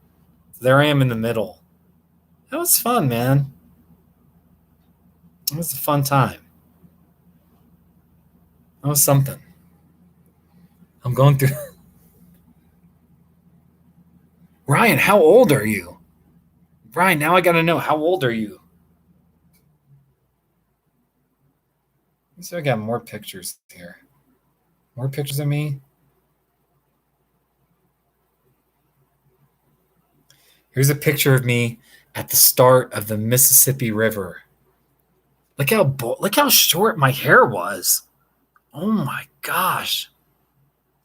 There I am in the middle. That was fun, man. It was a fun time. That was something. I'm going through. Ryan, how old are you? Ryan, now I got to know, how old are you? So I got more pictures here. More pictures of me. Here's a picture of me at the start of the Mississippi River. Look how short my hair was. Oh my gosh.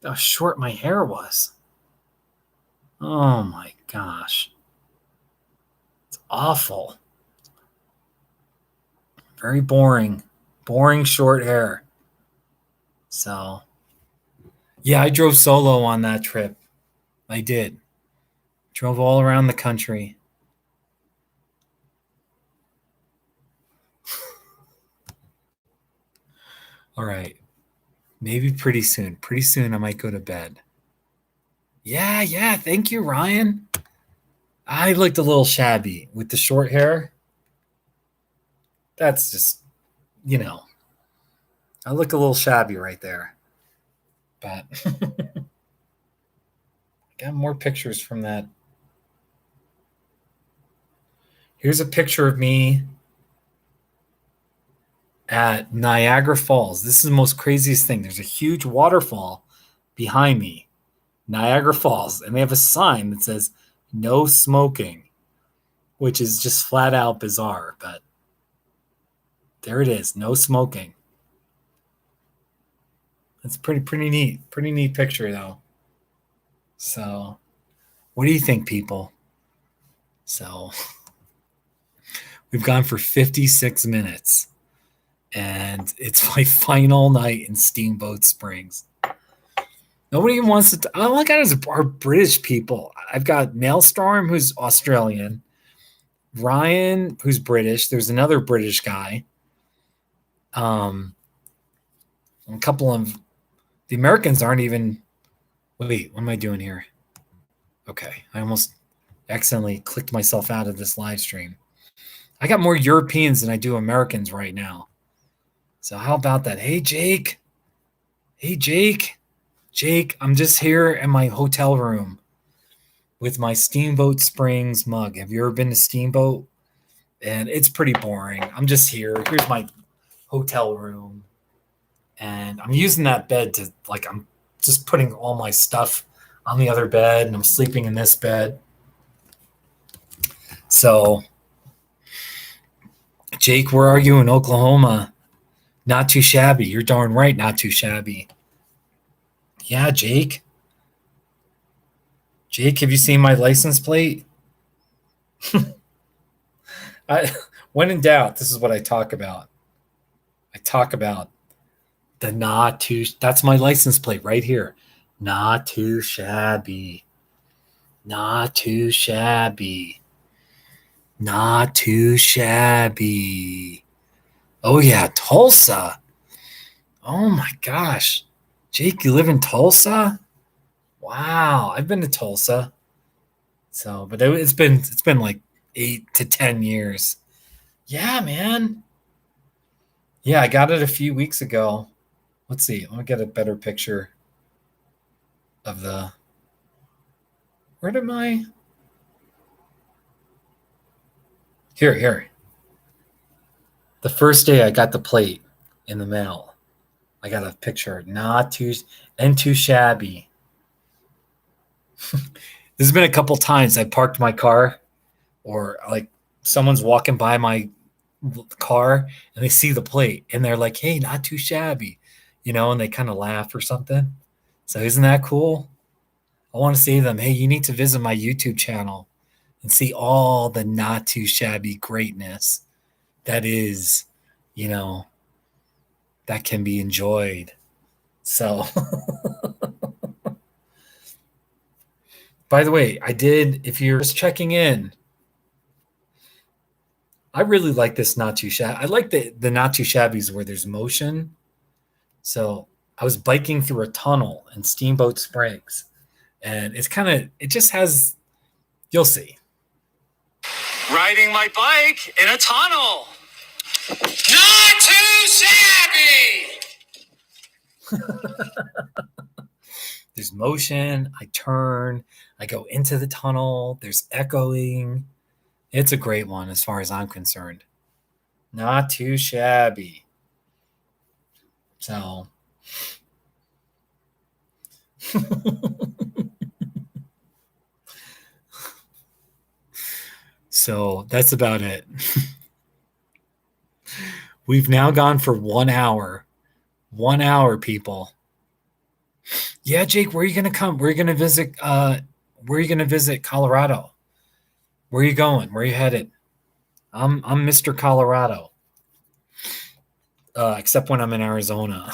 How short my hair was. Oh my gosh. It's awful. Very boring. Boring short hair. So, yeah, I drove solo on that trip. I did. Drove all around the country. All right. Maybe pretty soon. Pretty soon I might go to bed. Yeah. Thank you, Ryan. I looked a little shabby with the short hair. That's just, I look a little shabby right there. But I got more pictures from that. Here's a picture of me at Niagara Falls. This is the most craziest thing. There's a huge waterfall behind me, Niagara Falls, and they have a sign that says no smoking, which is just flat out bizarre, but there it is, no smoking. It's pretty neat. Pretty neat picture though. So, what do you think, people? So, we've gone for 56 minutes, and it's my final night in Steamboat Springs. Nobody even wants to. All I got is our British people. I've got Maelstrom, who's Australian, Ryan, who's British. There's another British guy. A couple of the Americans aren't even. Wait, what am I doing here? Okay, I almost accidentally clicked myself out of this live stream. I got more Europeans than I do Americans right now. So how about that? Hey, Jake. Hey, Jake. Jake, I'm just here in my hotel room with my Steamboat Springs mug. Have you ever been to Steamboat? And it's pretty boring. I'm just here. Here's my hotel room. And I'm using that bed to, I'm just putting all my stuff on the other bed, and I'm sleeping in this bed. So, Jake, where are you in Oklahoma? Not too shabby. You're darn right, not too shabby. Yeah, Jake. Jake, have you seen my license plate? When in doubt, this is what I talk about. I talk about the not too. That's my license plate right here. Not too shabby. Not too shabby. Not too shabby. Oh, yeah, Tulsa. Oh, my gosh. Jake, you live in Tulsa? Wow, I've been to Tulsa. So, but it's been like 8 to 10 years. Yeah, man. Yeah, I got it a few weeks ago. Let's see. Let me get a better picture of the. Where did my? Here. The first day I got the plate in the mail, I got a picture. Not too shabby. There's been a couple times I parked my car, or someone's walking by my car and they see the plate and they're like, "Hey, not too shabby," and they kind of laugh or something. So isn't that cool? I want to say to them, "Hey, you need to visit my YouTube channel and see all the not too shabby greatness that is, that can be enjoyed." So, by the way, if you're just checking in, I really like this not too shabby. I like the not too shabbies where there's motion. So I was biking through a tunnel in Steamboat Springs, and it just has, you'll see. Riding my bike in a tunnel. Not too shabby. There's motion. I turn. I go into the tunnel. There's echoing. It's a great one as far as I'm concerned. Not too shabby. So, So that's about it. We've now gone for 1 hour. 1 hour, people. Yeah, Jake, where are you gonna come? Where are you gonna visit? Where are you gonna visit Colorado? Where are you going? Where are you headed? I'm Mr. Colorado. Except when I'm in Arizona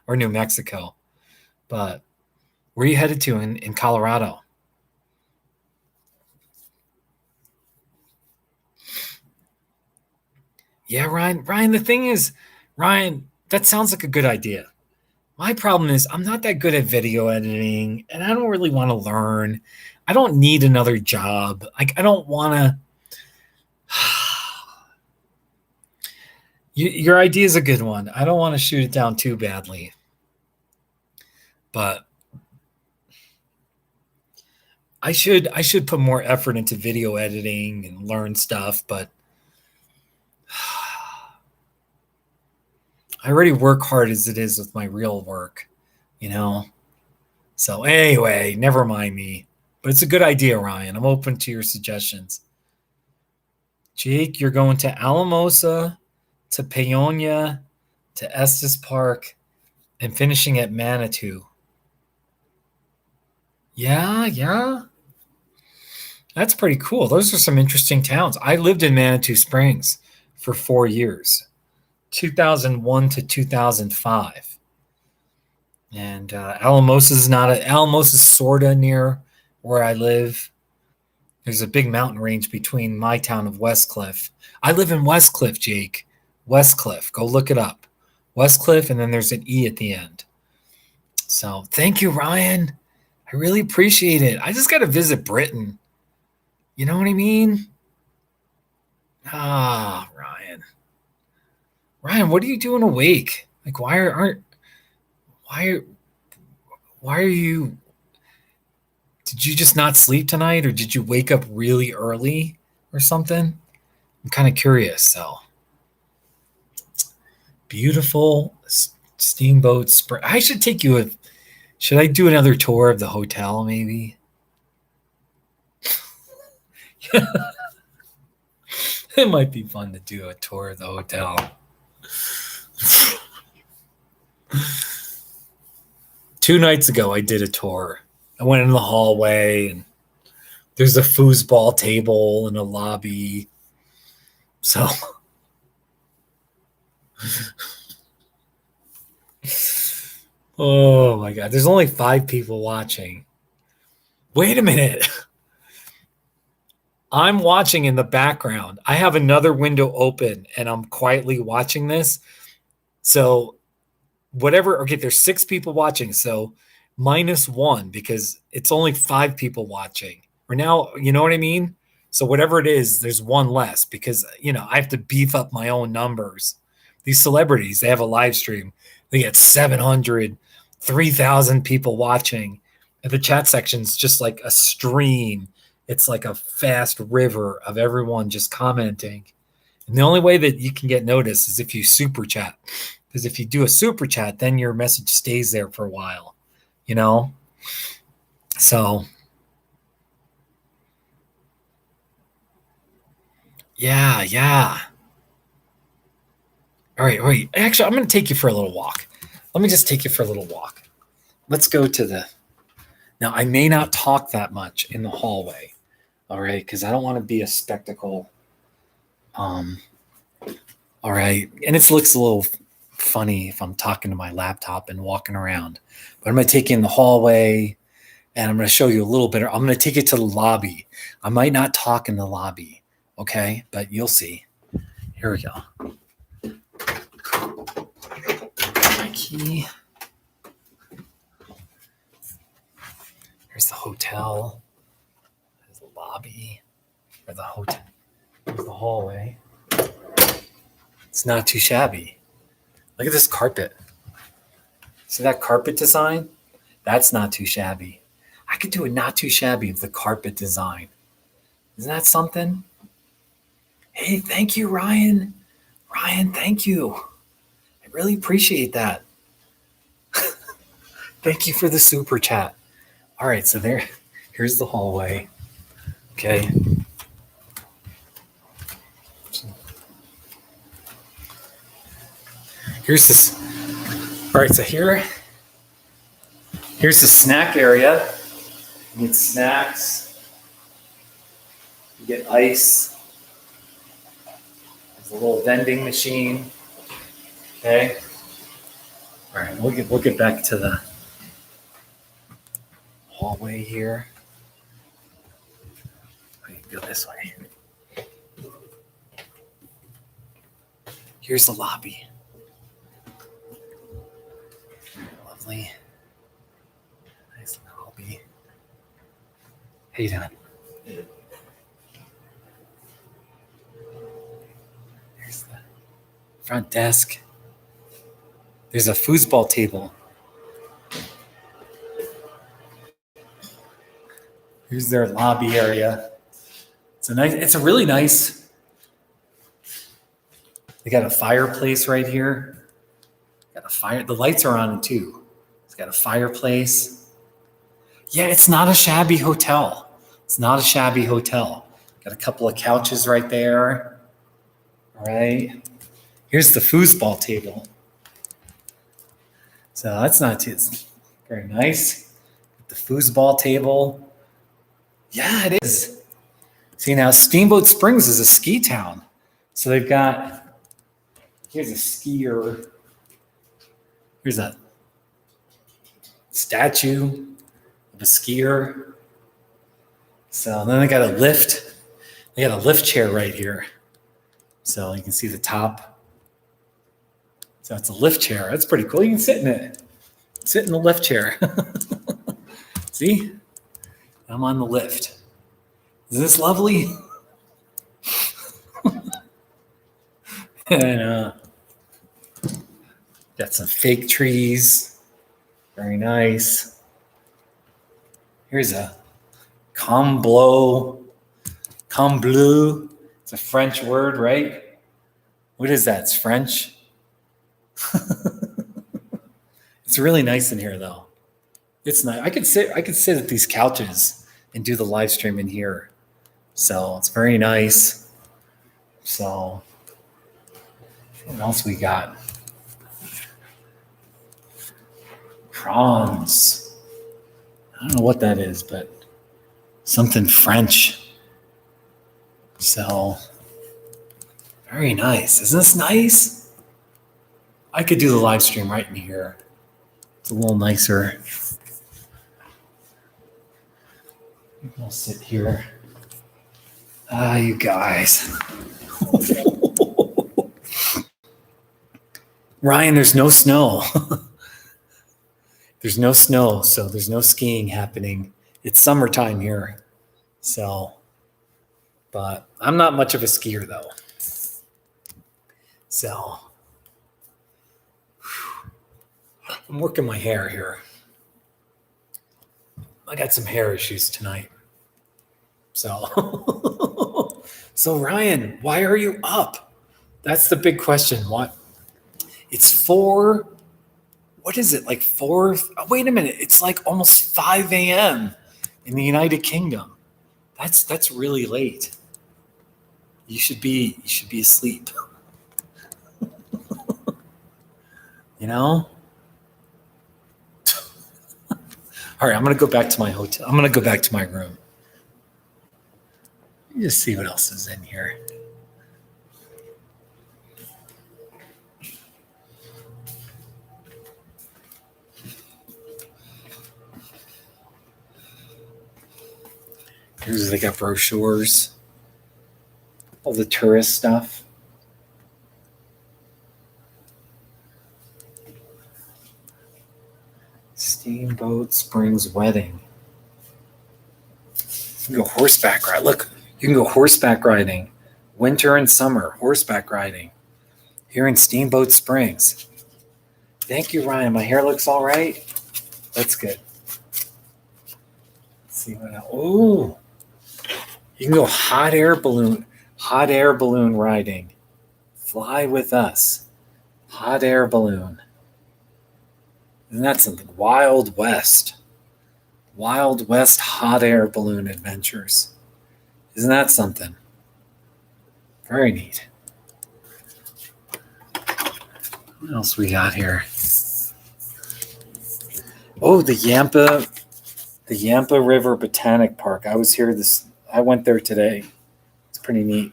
or New Mexico. But where are you headed to in Colorado? Yeah, Ryan. Ryan, the thing is, Ryan, that sounds like a good idea. My problem is I'm not that good at video editing and I don't really want to learn. I don't need another job. Like I don't want to your idea is a good one. I don't want to shoot it down too badly. But I should put more effort into video editing and learn stuff, but I already work hard as it is with my real work, you know? So anyway, never mind me. But it's a good idea, Ryan. I'm open to your suggestions. Jake, you're going to Alamosa, to Paonia, to Estes Park, and finishing at Manitou. Yeah. That's pretty cool. Those are some interesting towns. I lived in Manitou Springs for 4 years, 2001 to 2005. And Alamosa is sort of near where I live. There's a big mountain range between my town of Westcliff. I live in Westcliff, Jake. Westcliff. Go look it up. Westcliff, and then there's an E at the end. So thank you, Ryan. I really appreciate it. I just got to visit Britain. You know what I mean? Ryan. Ryan, what are you doing awake? Like, why are you? Did you just not sleep tonight, or did you wake up really early, or something? I'm kind of curious. So beautiful Steamboat Spring. I should take you. Should I do another tour of the hotel, maybe? It might be fun to do a tour of the hotel. 2 nights ago, I did a tour. I went in the hallway, and there's a foosball table in a lobby. So, oh my God, there's only 5 people watching. Wait a minute. I'm watching in the background. I have another window open and I'm quietly watching this. So okay, there's 6 people watching. So -1 because it's only 5 people watching. Or now, you know what I mean? So whatever it is, there's 1 less because, I have to beef up my own numbers. These celebrities, they have a live stream. They get 700, 3,000 people watching. And the chat section's just like a stream. It's like a fast river of everyone just commenting. And the only way that you can get noticed is if you super chat. Because if you do a super chat, then your message stays there for a while, So, yeah. All right, wait. Actually, I'm going to take you for a little walk. Let me just take you for a little walk. Let's go to Now, I may not talk that much in the hallway. All right, because I don't want to be a spectacle. All right, and it looks a little funny if I'm talking to my laptop and walking around. But I'm going to take you in the hallway, and I'm going to show you a little bit. I'm going to take you to the lobby. I might not talk in the lobby, okay? But you'll see. Here we go. My key. Here's the hotel. Lobby or the hotel. There's the hallway. It's not too shabby. Look at this carpet. See that carpet design? That's not too shabby. I could do a not too shabby of the carpet design. Isn't that something? Hey, thank you, Ryan. Ryan, thank you. I really appreciate that. Thank you for the super chat. All right, so here's the hallway. Okay. Here's this. All right, so here's the snack area. You get snacks. You get ice. There's a little vending machine. Okay. All right, we'll get back to the hallway here. Go this way. Here's the lobby. Lovely. Nice lobby. How you doing? There's the front desk. There's a foosball table. Here's their lobby area. It's a really nice. They got a fireplace right here. Got a fire. The lights are on too. It's got a fireplace. Yeah, it's not a shabby hotel. It's not a shabby hotel. Got a couple of couches right there. All right. Here's the foosball table. So that's not too very nice. The foosball table. Yeah, it is. See, now Steamboat Springs is a ski town. So they've got, here's a skier. Here's a statue of a skier. So then they got a lift. They got a lift chair right here. So you can see the top. So it's a lift chair. That's pretty cool. You can sit in it. Sit in the lift chair. See? I'm on the lift. Isn't this lovely? And got some fake trees. Very nice. Here's a combleu. It's a French word, right? What is that? It's French. It's really nice in here, though. It's nice. I could sit at these couches and do the live stream in here. So it's very nice. So what else we got? Prawns. I don't know what that is, but something French. So very nice. Isn't this nice? I could do the live stream right in here. It's a little nicer. I'll sit here. You guys. Ryan, there's no snow. There's no snow, so there's no skiing happening. It's summertime here. So, but I'm not much of a skier though. So, I'm working my hair here. I got some hair issues tonight. So, so Ryan, why are you up? That's the big question. What? It's 4. What is it? Like 4? Oh, wait a minute. It's like almost 5 a.m. in the United Kingdom. That's really late. You should be asleep. You know? All right, I'm going to go back to my hotel. I'm going to go back to my room. Let me just see what else is in here. Here's, they got brochures, all the tourist stuff. Steamboat Springs Wedding. You can go horseback ride. Look, you can go horseback riding, winter and summer, horseback riding here in Steamboat Springs. Thank you, Ryan. My hair looks all right. That's good. Let's see what else. Oh, you can go hot air balloon riding. Fly with us. Hot air balloon. Isn't that something? Wild West hot air balloon adventures. Isn't that something? Very neat. What else we got here? Oh, the Yampa River Botanic Park. I went there today. It's pretty neat.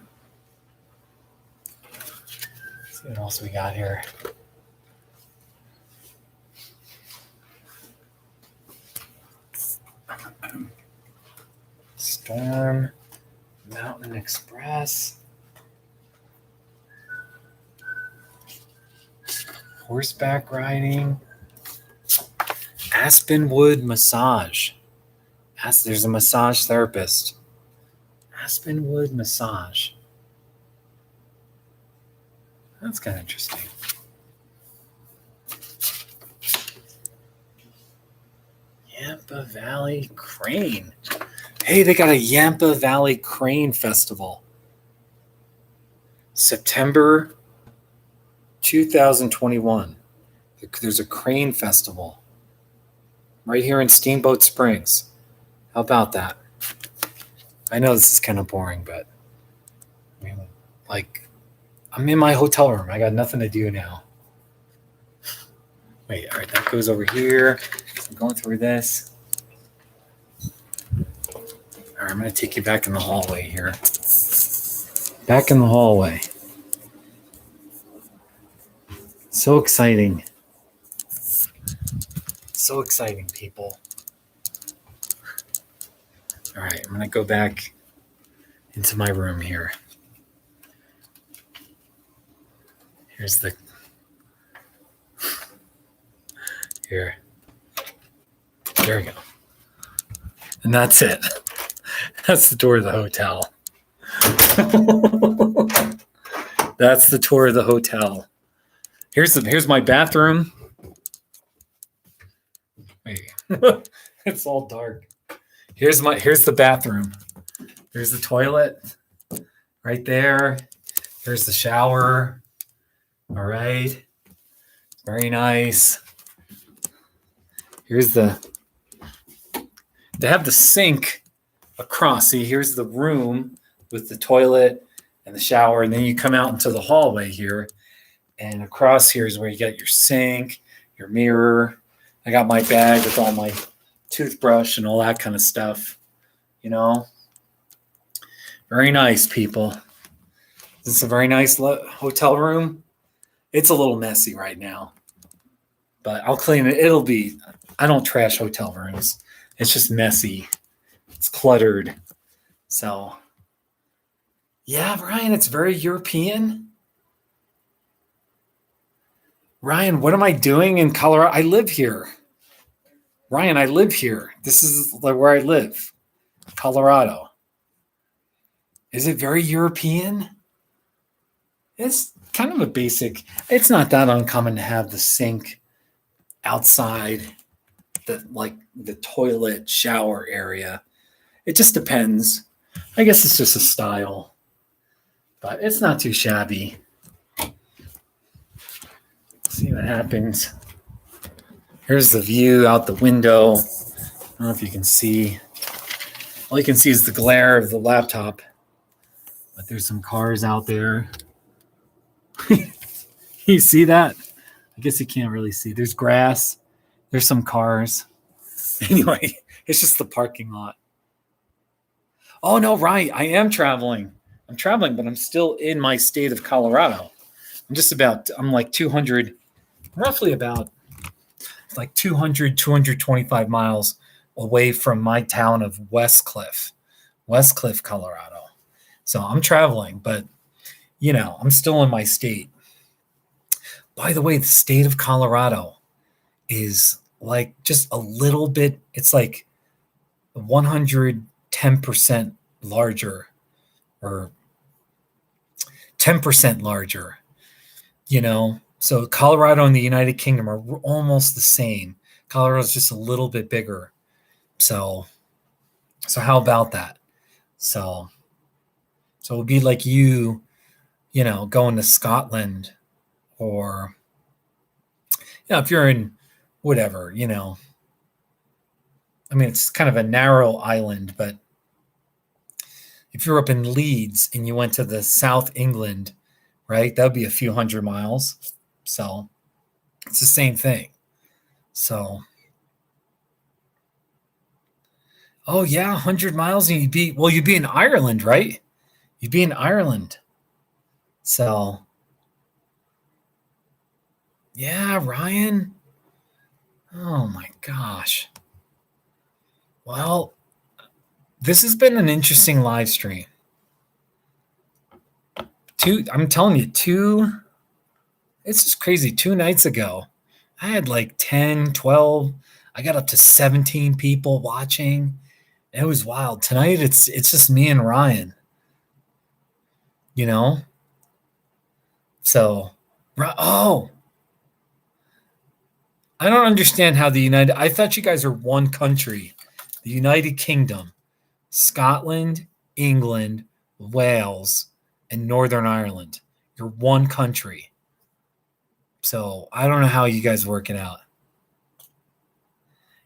Let's see what else we got here. Storm Mountain Express. Horseback riding. Aspenwood Massage. There's a massage therapist. Aspenwood Massage. That's kind of interesting. Yampa Valley Crane. Hey, they got a Yampa Valley Crane Festival. September 2021. There's a crane festival right here in Steamboat Springs. How about that? I know this is kind of boring, but I mean, like, I'm in my hotel room. I got nothing to do now. Wait, all right, that goes over here. I'm going through this. All right, I'm going to take you back in the hallway here. Back in the hallway. So exciting. So exciting, people. All right, I'm going to go back into my room here. Here's the... Here. There we go. And that's it. That's the tour of the hotel. That's the tour of the hotel. Here's my bathroom. Wait. It's all dark. Here's the bathroom. Here's the toilet right there. Here's the shower. All right. Very nice. They have the sink across. See, here's the room with the toilet and the shower, and then you come out into the hallway here, and across here is where you get your sink, your mirror. I got my bag with all my toothbrush and all that kind of stuff, you know. Very nice, people. This is a very nice hotel room. It's a little messy right now, but I'll clean it. I don't trash hotel rooms. It's just messy. It's cluttered. So, yeah, Ryan, it's very European. Ryan, what am I doing in Colorado? I live here. Ryan, I live here. This is where I live, Colorado. Is it very European? It's kind of a basic. It's not that uncommon to have the sink outside, the toilet shower area. It just depends. I guess it's just a style, but it's not too shabby. See what happens. Here's the view out the window. I don't know if you can see. All you can see is the glare of the laptop, but there's some cars out there. You see that? I guess you can't really see. There's grass. There's some cars. Anyway, it's just the parking lot. Oh, no, right. I am traveling. I'm traveling, but I'm still in my state of Colorado. I'm like 200, roughly about like 200, 225 miles away from my town of Westcliff, Colorado. So I'm traveling, but, you know, I'm still in my state. By the way, the state of Colorado is like just a little bit, it's like 110% larger or 10% larger, you know. So Colorado and the United Kingdom are almost the same. Colorado's just a little bit bigger. So how about that? So it would be like you know, going to Scotland, or, you know, if you're in whatever, you know, I mean, it's kind of a narrow island, but if you're up in Leeds and you went to the South England, right, that would be a few hundred miles. So It's the same thing. So, oh yeah, 100 miles and you'd be in Ireland, right? You'd be in Ireland. So, yeah, Ryan. Oh my gosh. Well, this has been an interesting live stream. I'm telling you, it's just crazy. 2 nights ago, I had like 10, 12. I got up to 17 people watching. It was wild. Tonight, it's just me and Ryan. You know? So, oh, I don't understand how I thought you guys are one country. The United Kingdom, Scotland, England, Wales, and Northern Ireland. You're one country. So I don't know how you guys work it out.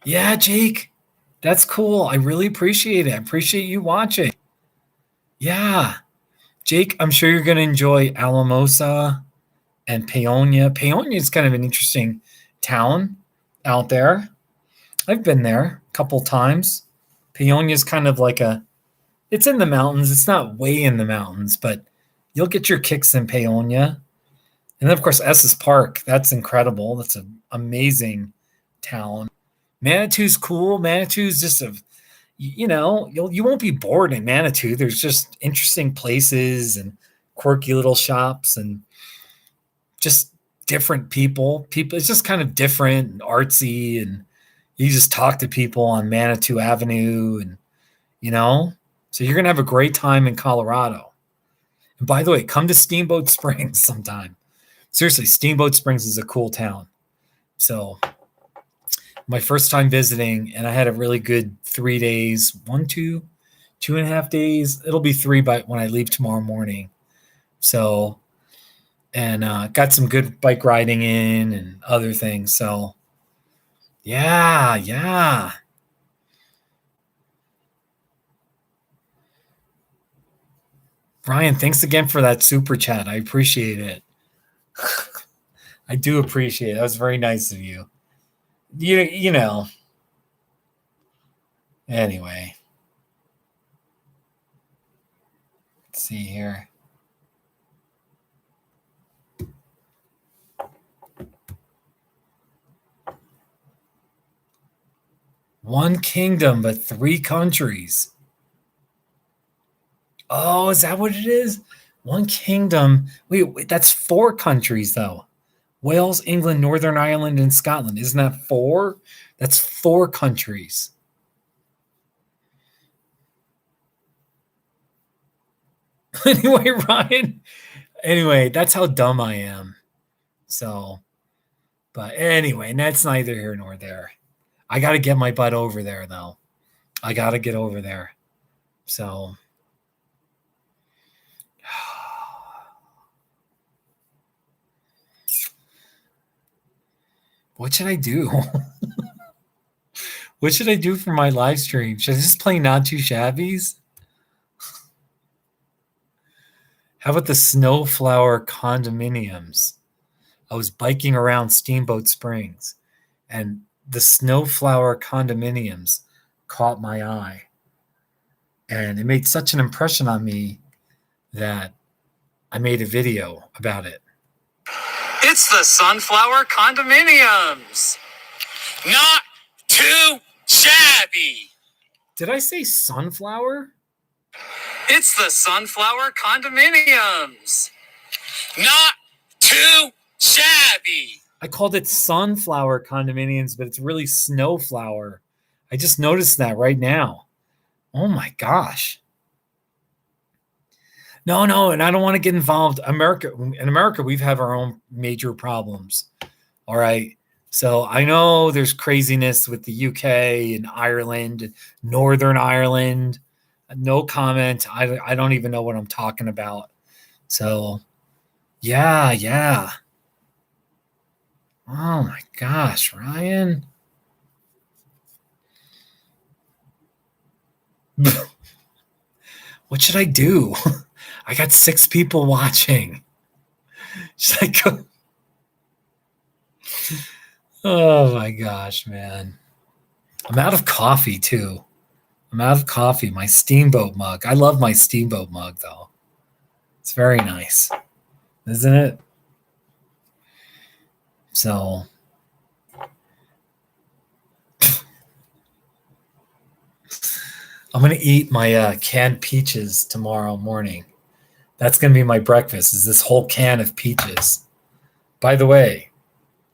Yeah, Jake, that's cool. I really appreciate it. I appreciate you watching. Yeah. Jake, I'm sure you're going to enjoy Alamosa and Paonia. Paonia is kind of an interesting town out there. I've been there a couple times. Paonia is kind of like it's in the mountains. It's not way in the mountains, but you'll get your kicks in Paonia. And then, of course, Estes Park. That's incredible. That's an amazing town. Manitou's cool. Manitou's just you won't be bored in Manitou. There's just interesting places and quirky little shops and just different people. It's just kind of different and artsy, and you just talk to people on Manitou Avenue, and so you're gonna have a great time in Colorado. And by the way, come to Steamboat Springs sometime. Seriously, Steamboat Springs is a cool town. So my first time visiting, and I had a really good 3 days, 2.5 days. It'll be 3 when I leave tomorrow morning. So, and got some good bike riding in and other things. So, yeah. Ryan, thanks again for that super chat. I appreciate it. I do appreciate it. That was very nice of you. You know. Anyway. Let's see here. One kingdom, but 3 countries. Oh, is that what it is? One kingdom. Wait, that's 4 countries, though. Wales, England, Northern Ireland, and Scotland. Isn't that 4? That's 4 countries. Anyway, Ryan. Anyway, that's how dumb I am. So, but anyway, and that's neither here nor there. I got to get my butt over there, though. I got to get over there. So, what should I do? What should I do for my live stream? Should I just play Not Too Shabbies? How about the Snowflower condominiums? I was biking around Steamboat Springs, and the Snowflower condominiums caught my eye. And it made such an impression on me that I made a video about it. It's the Sunflower Condominiums. Not too shabby. Did I say sunflower? It's the Sunflower Condominiums. Not too shabby. I called it sunflower condominiums, but it's really snowflower. I just noticed that right now. Oh my gosh. No, and I don't want to get involved. In America, we've had our own major problems. All right. So I know there's craziness with the UK and Ireland, Northern Ireland. No comment. I don't even know what I'm talking about. So, yeah. Oh my gosh, Ryan. What should I do? I got 6 people watching. Should I go? Oh my gosh, man. I'm out of coffee too. I'm out of coffee. My Steamboat mug. I love my Steamboat mug though. It's very nice, isn't it? So I'm gonna eat my canned peaches tomorrow morning. That's gonna be my breakfast. Is this whole can of peaches? By the way,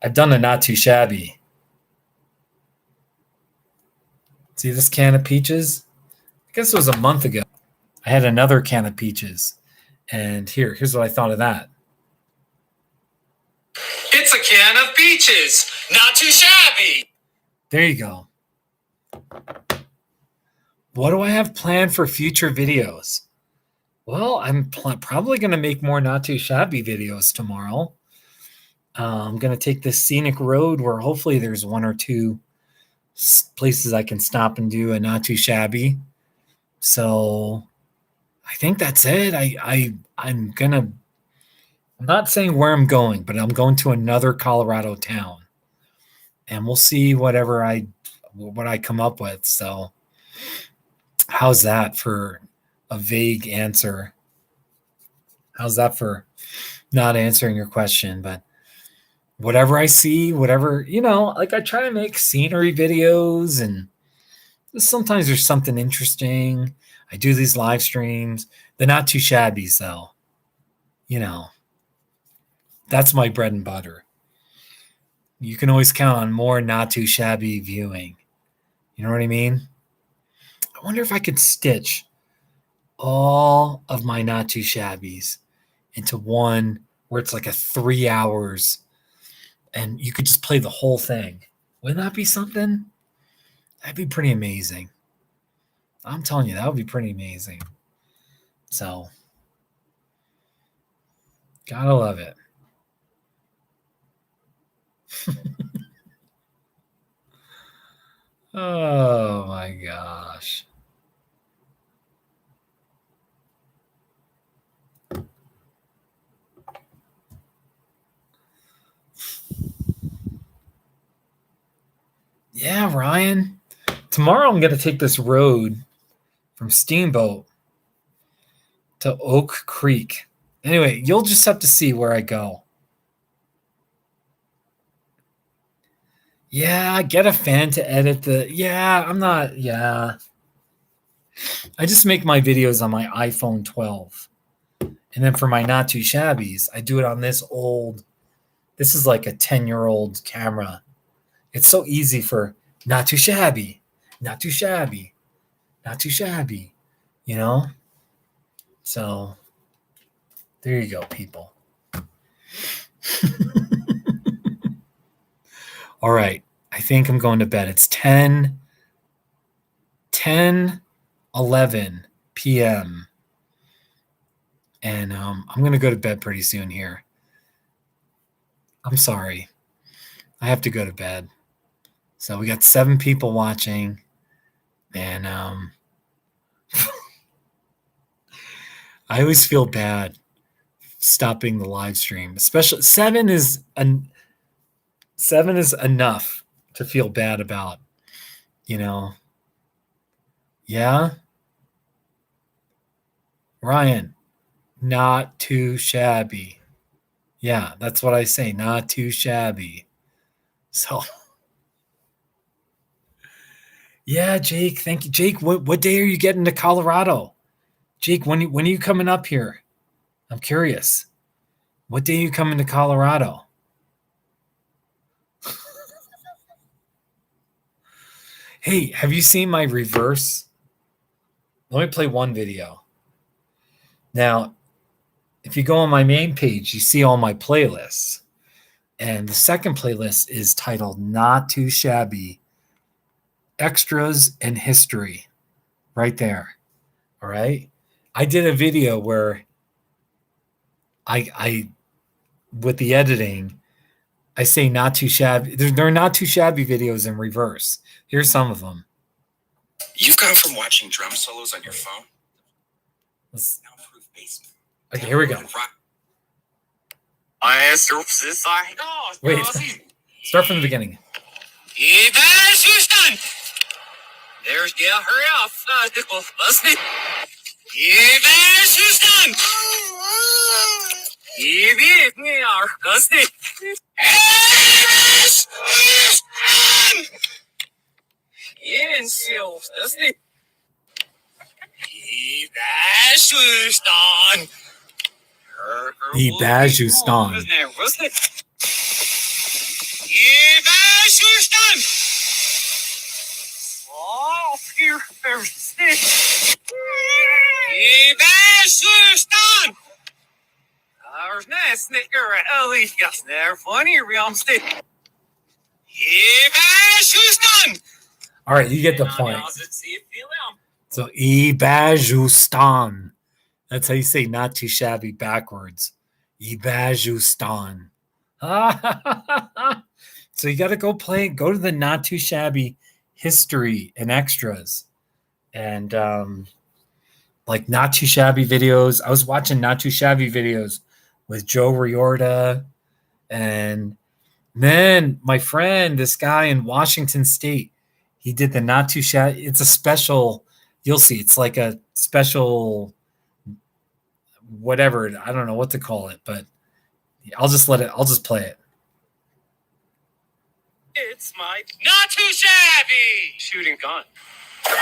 I've done a not too shabby. See this can of peaches? I guess it was a month ago. I had another can of peaches, and here's what I thought of that. It's a can of peaches, not too shabby. There you go. What do I have planned for future videos? Well, I'm probably going to make more not too shabby videos tomorrow. I'm going to take this scenic road where hopefully there's one or two places I can stop and do a not too shabby. So I think that's it. I'm not saying where I'm going, but I'm going to another Colorado town, and we'll see what I come up with. So how's that for a vague answer? How's that for not answering your question? But whatever I see, whatever, like I try to make scenery videos, and sometimes there's something interesting. I do these live streams. They're not too shabby, though. That's my bread and butter. You can always count on more not too shabby viewing. You know what I mean? I wonder if I could stitch all of my not too shabbies into one where it's like a 3 hours and you could just play the whole thing. Wouldn't that be something? That'd be pretty amazing. I'm telling you, that would be pretty amazing. So, gotta love it. Oh my gosh. Yeah, Ryan. Tomorrow I'm going to take this road from Steamboat to Oak Creek. Anyway, you'll just have to see where I go. Yeah, get a fan to edit I just make my videos on my iPhone 12. And then for my not too shabbies, I do it on this is like a 10-year-old camera. It's so easy for not too shabby, not too shabby, not too shabby, So there you go, people. All right. I think I'm going to bed. It's 11 p.m. And I'm going to go to bed pretty soon here. I'm sorry. I have to go to bed. So we got 7 people watching. And I always feel bad stopping the live stream. Especially 7 is enough to feel bad about, Yeah. Ryan, not too shabby. Yeah, that's what I say. Not too shabby. So, yeah, Jake. Thank you, Jake. What day are you getting to Colorado, Jake? When are you coming up here? I'm curious. What day are you coming to Colorado? Hey, have you seen my reverse? Let me play one video. Now, if you go on my main page, you see all my playlists. And the second playlist is titled Not Too Shabby, Extras and History. Right there. All right. I did a video where I with the editing, I say not too shabby. There are not too shabby videos in reverse. Here's some of them. You've gone from watching drum solos on your phone. Okay, here we go. I asked her this. Wait. Start from the beginning. There's hurry up. Listen. Houston. Ibajustan. All right, you get the point. So Ibajustan. That's how you say not too shabby backwards. Ibajustan. So you got to go to the not too shabby history and extras. And like not too shabby videos. I was watching not too shabby videos with Joe Riorda. And then my friend, this guy in Washington State, he did the not too shabby. It's a special, you'll see. It's like a special whatever. I don't know what to call it, but I'll just play it. It's my not too shabby shooting gun. Not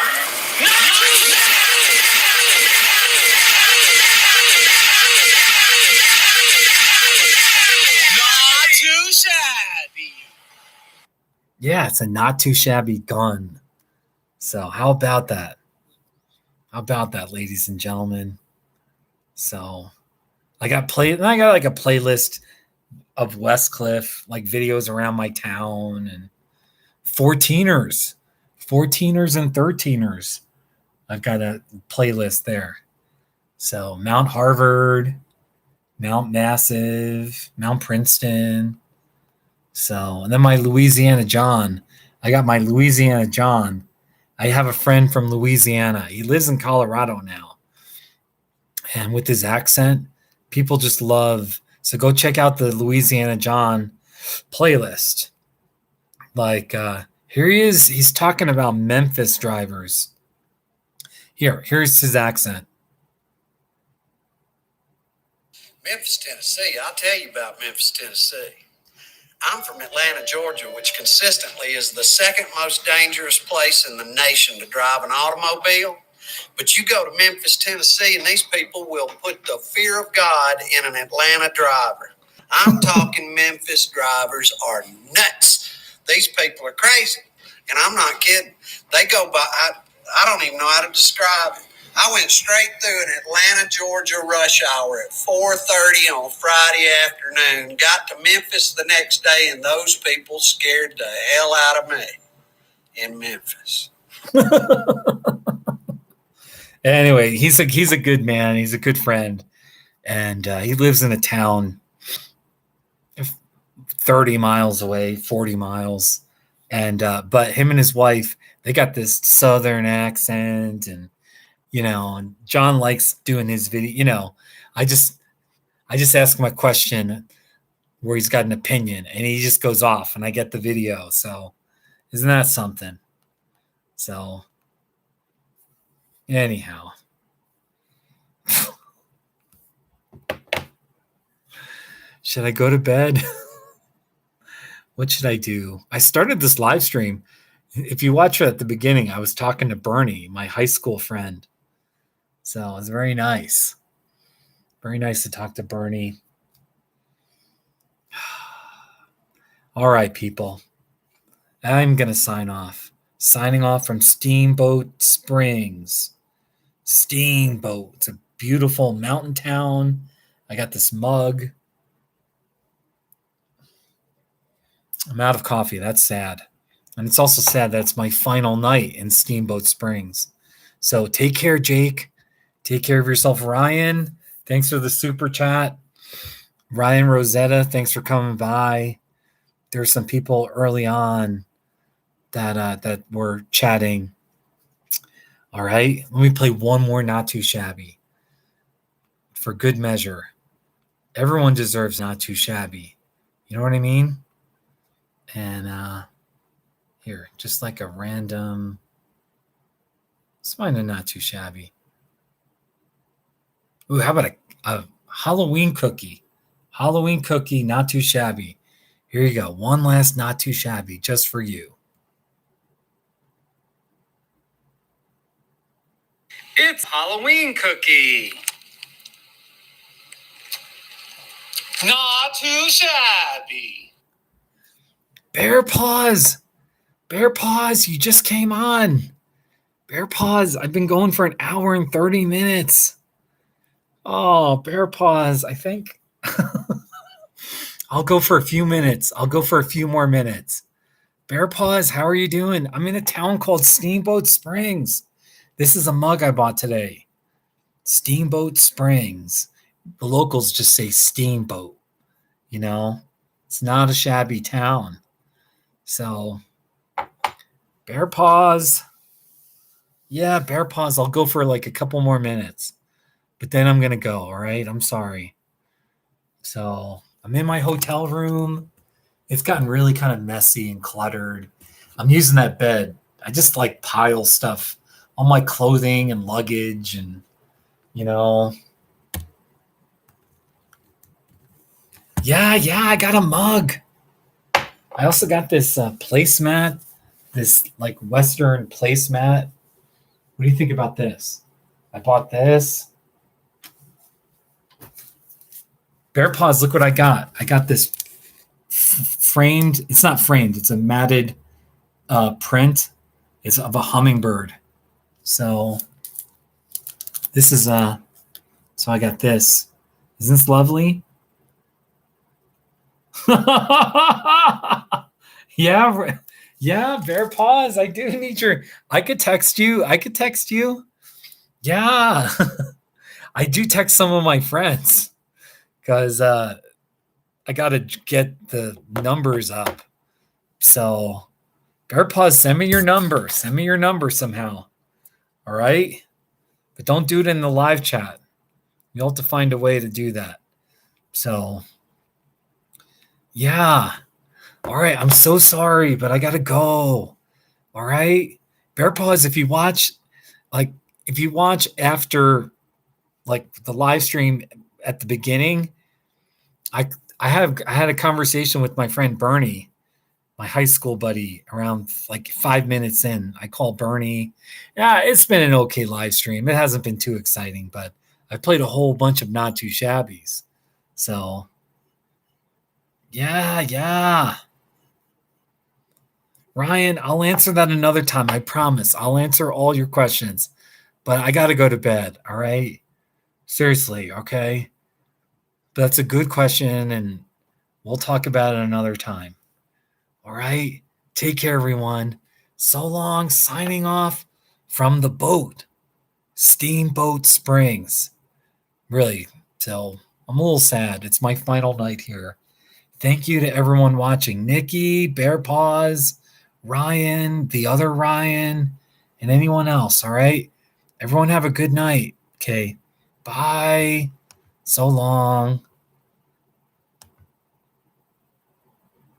too shabby. Yeah, it's a not too shabby gun. So how about that? How about that, ladies and gentlemen? So I got like a playlist of Westcliff, like videos around my town and 14ers and 13ers. I've got a playlist there. So Mount Harvard, Mount Massive, Mount Princeton. So, and then my Louisiana John. I got my Louisiana John. I have a friend from Louisiana. He lives in Colorado now. And with his accent, people just love. So go check out the Louisiana John playlist. Like, here he is. He's talking about Memphis drivers. Here's his accent. Memphis, Tennessee. I'll tell you about Memphis, Tennessee. I'm from Atlanta, Georgia, which consistently is the second most dangerous place in the nation to drive an automobile. But you go to Memphis, Tennessee, and these people will put the fear of God in an Atlanta driver. I'm talking Memphis drivers are nuts. These people are crazy. And I'm not kidding. They go by, I don't even know how to describe it. I went straight through an Atlanta, Georgia rush hour at 4:30 on Friday afternoon, got to Memphis the next day, and those people scared the hell out of me in Memphis. Anyway, he's a good man. He's a good friend. And he lives in a town 30 miles away, 40 miles. And but him and his wife, they got this Southern accent, and and John likes doing his video. I just ask him a question where he's got an opinion, and he just goes off, and I get the video. So isn't that something? So anyhow, should I go to bed? What should I do? I started this live stream. If you watch it at the beginning, I was talking to Bernie, my high school friend. So it was very nice. Very nice to talk to Bernie. All right, people. I'm going to sign off. Signing off from Steamboat Springs. Steamboat. It's a beautiful mountain town. I got this mug. I'm out of coffee. That's sad. And it's also sad that it's my final night in Steamboat Springs. So take care, Jake. Take care of yourself, Ryan. Thanks for the super chat. Ryan Rosetta, thanks for coming by. There's some people early on that were chatting. All right, let me play one more Not Too Shabby. For good measure. Everyone deserves Not Too Shabby. You know what I mean? And here, just like a random. Let's find a not too shabby. Ooh, how about a Halloween cookie? Halloween cookie, not too shabby. Here you go. One last not too shabby just for you. It's Halloween cookie. Not too shabby. Bear Paws. Bear Paws, you just came on. Bear Paws, I've been going for an hour and 30 minutes. Oh, Bear Paws, I think I'll go for a few minutes. I'll go for a few more minutes. Bear Paws, how are you doing? I'm in a town called Steamboat Springs. This is a mug I bought today. Steamboat Springs. The locals just say Steamboat. You know, it's not a shabby town. So, Bear Paws. Yeah, Bear Paws. I'll go for like a couple more minutes. But then I'm going to go. All right. I'm sorry. So, I'm in my hotel room. It's gotten really kind of messy and cluttered. I'm using that bed. I just like pile stuff, all my clothing and luggage, and you know. Yeah, I got a mug. I also got this placemat, this like Western placemat. What do you think about this? I bought this. Bear Paws, look what I got. I got this framed. It's not framed. It's a matted print. It's of a hummingbird. So this is so I got this. Isn't this lovely? Yeah, Bear Paws. I do need your. I could text you. Yeah, I do text some of my friends because I got to get the numbers up. So, Bear Paws, send me your number. Send me your number somehow. All right, but don't do it in the live chat. You'll have to find a way to do that. So. Yeah. All right. I'm so sorry, but I got to go. All right. Bear Paws, if you watch after like the live stream at the beginning, I had a conversation with my friend Bernie, my high school buddy, around like 5 minutes in. I called Bernie. Yeah, it's been an okay live stream. It hasn't been too exciting, but I played a whole bunch of not too shabbies. So yeah. Ryan, I'll answer that another time. I promise. I'll answer all your questions, but I got to go to bed. All right. Seriously. Okay. But that's a good question, and we'll talk about it another time. All right. Take care, everyone. So long. Signing off from the boat, Steamboat Springs. Really. So I'm a little sad. It's my final night here. Thank you to everyone watching. Nikki, Bear Paws, Ryan, the other Ryan, and anyone else. All right. Everyone have a good night. Okay. Bye. So long.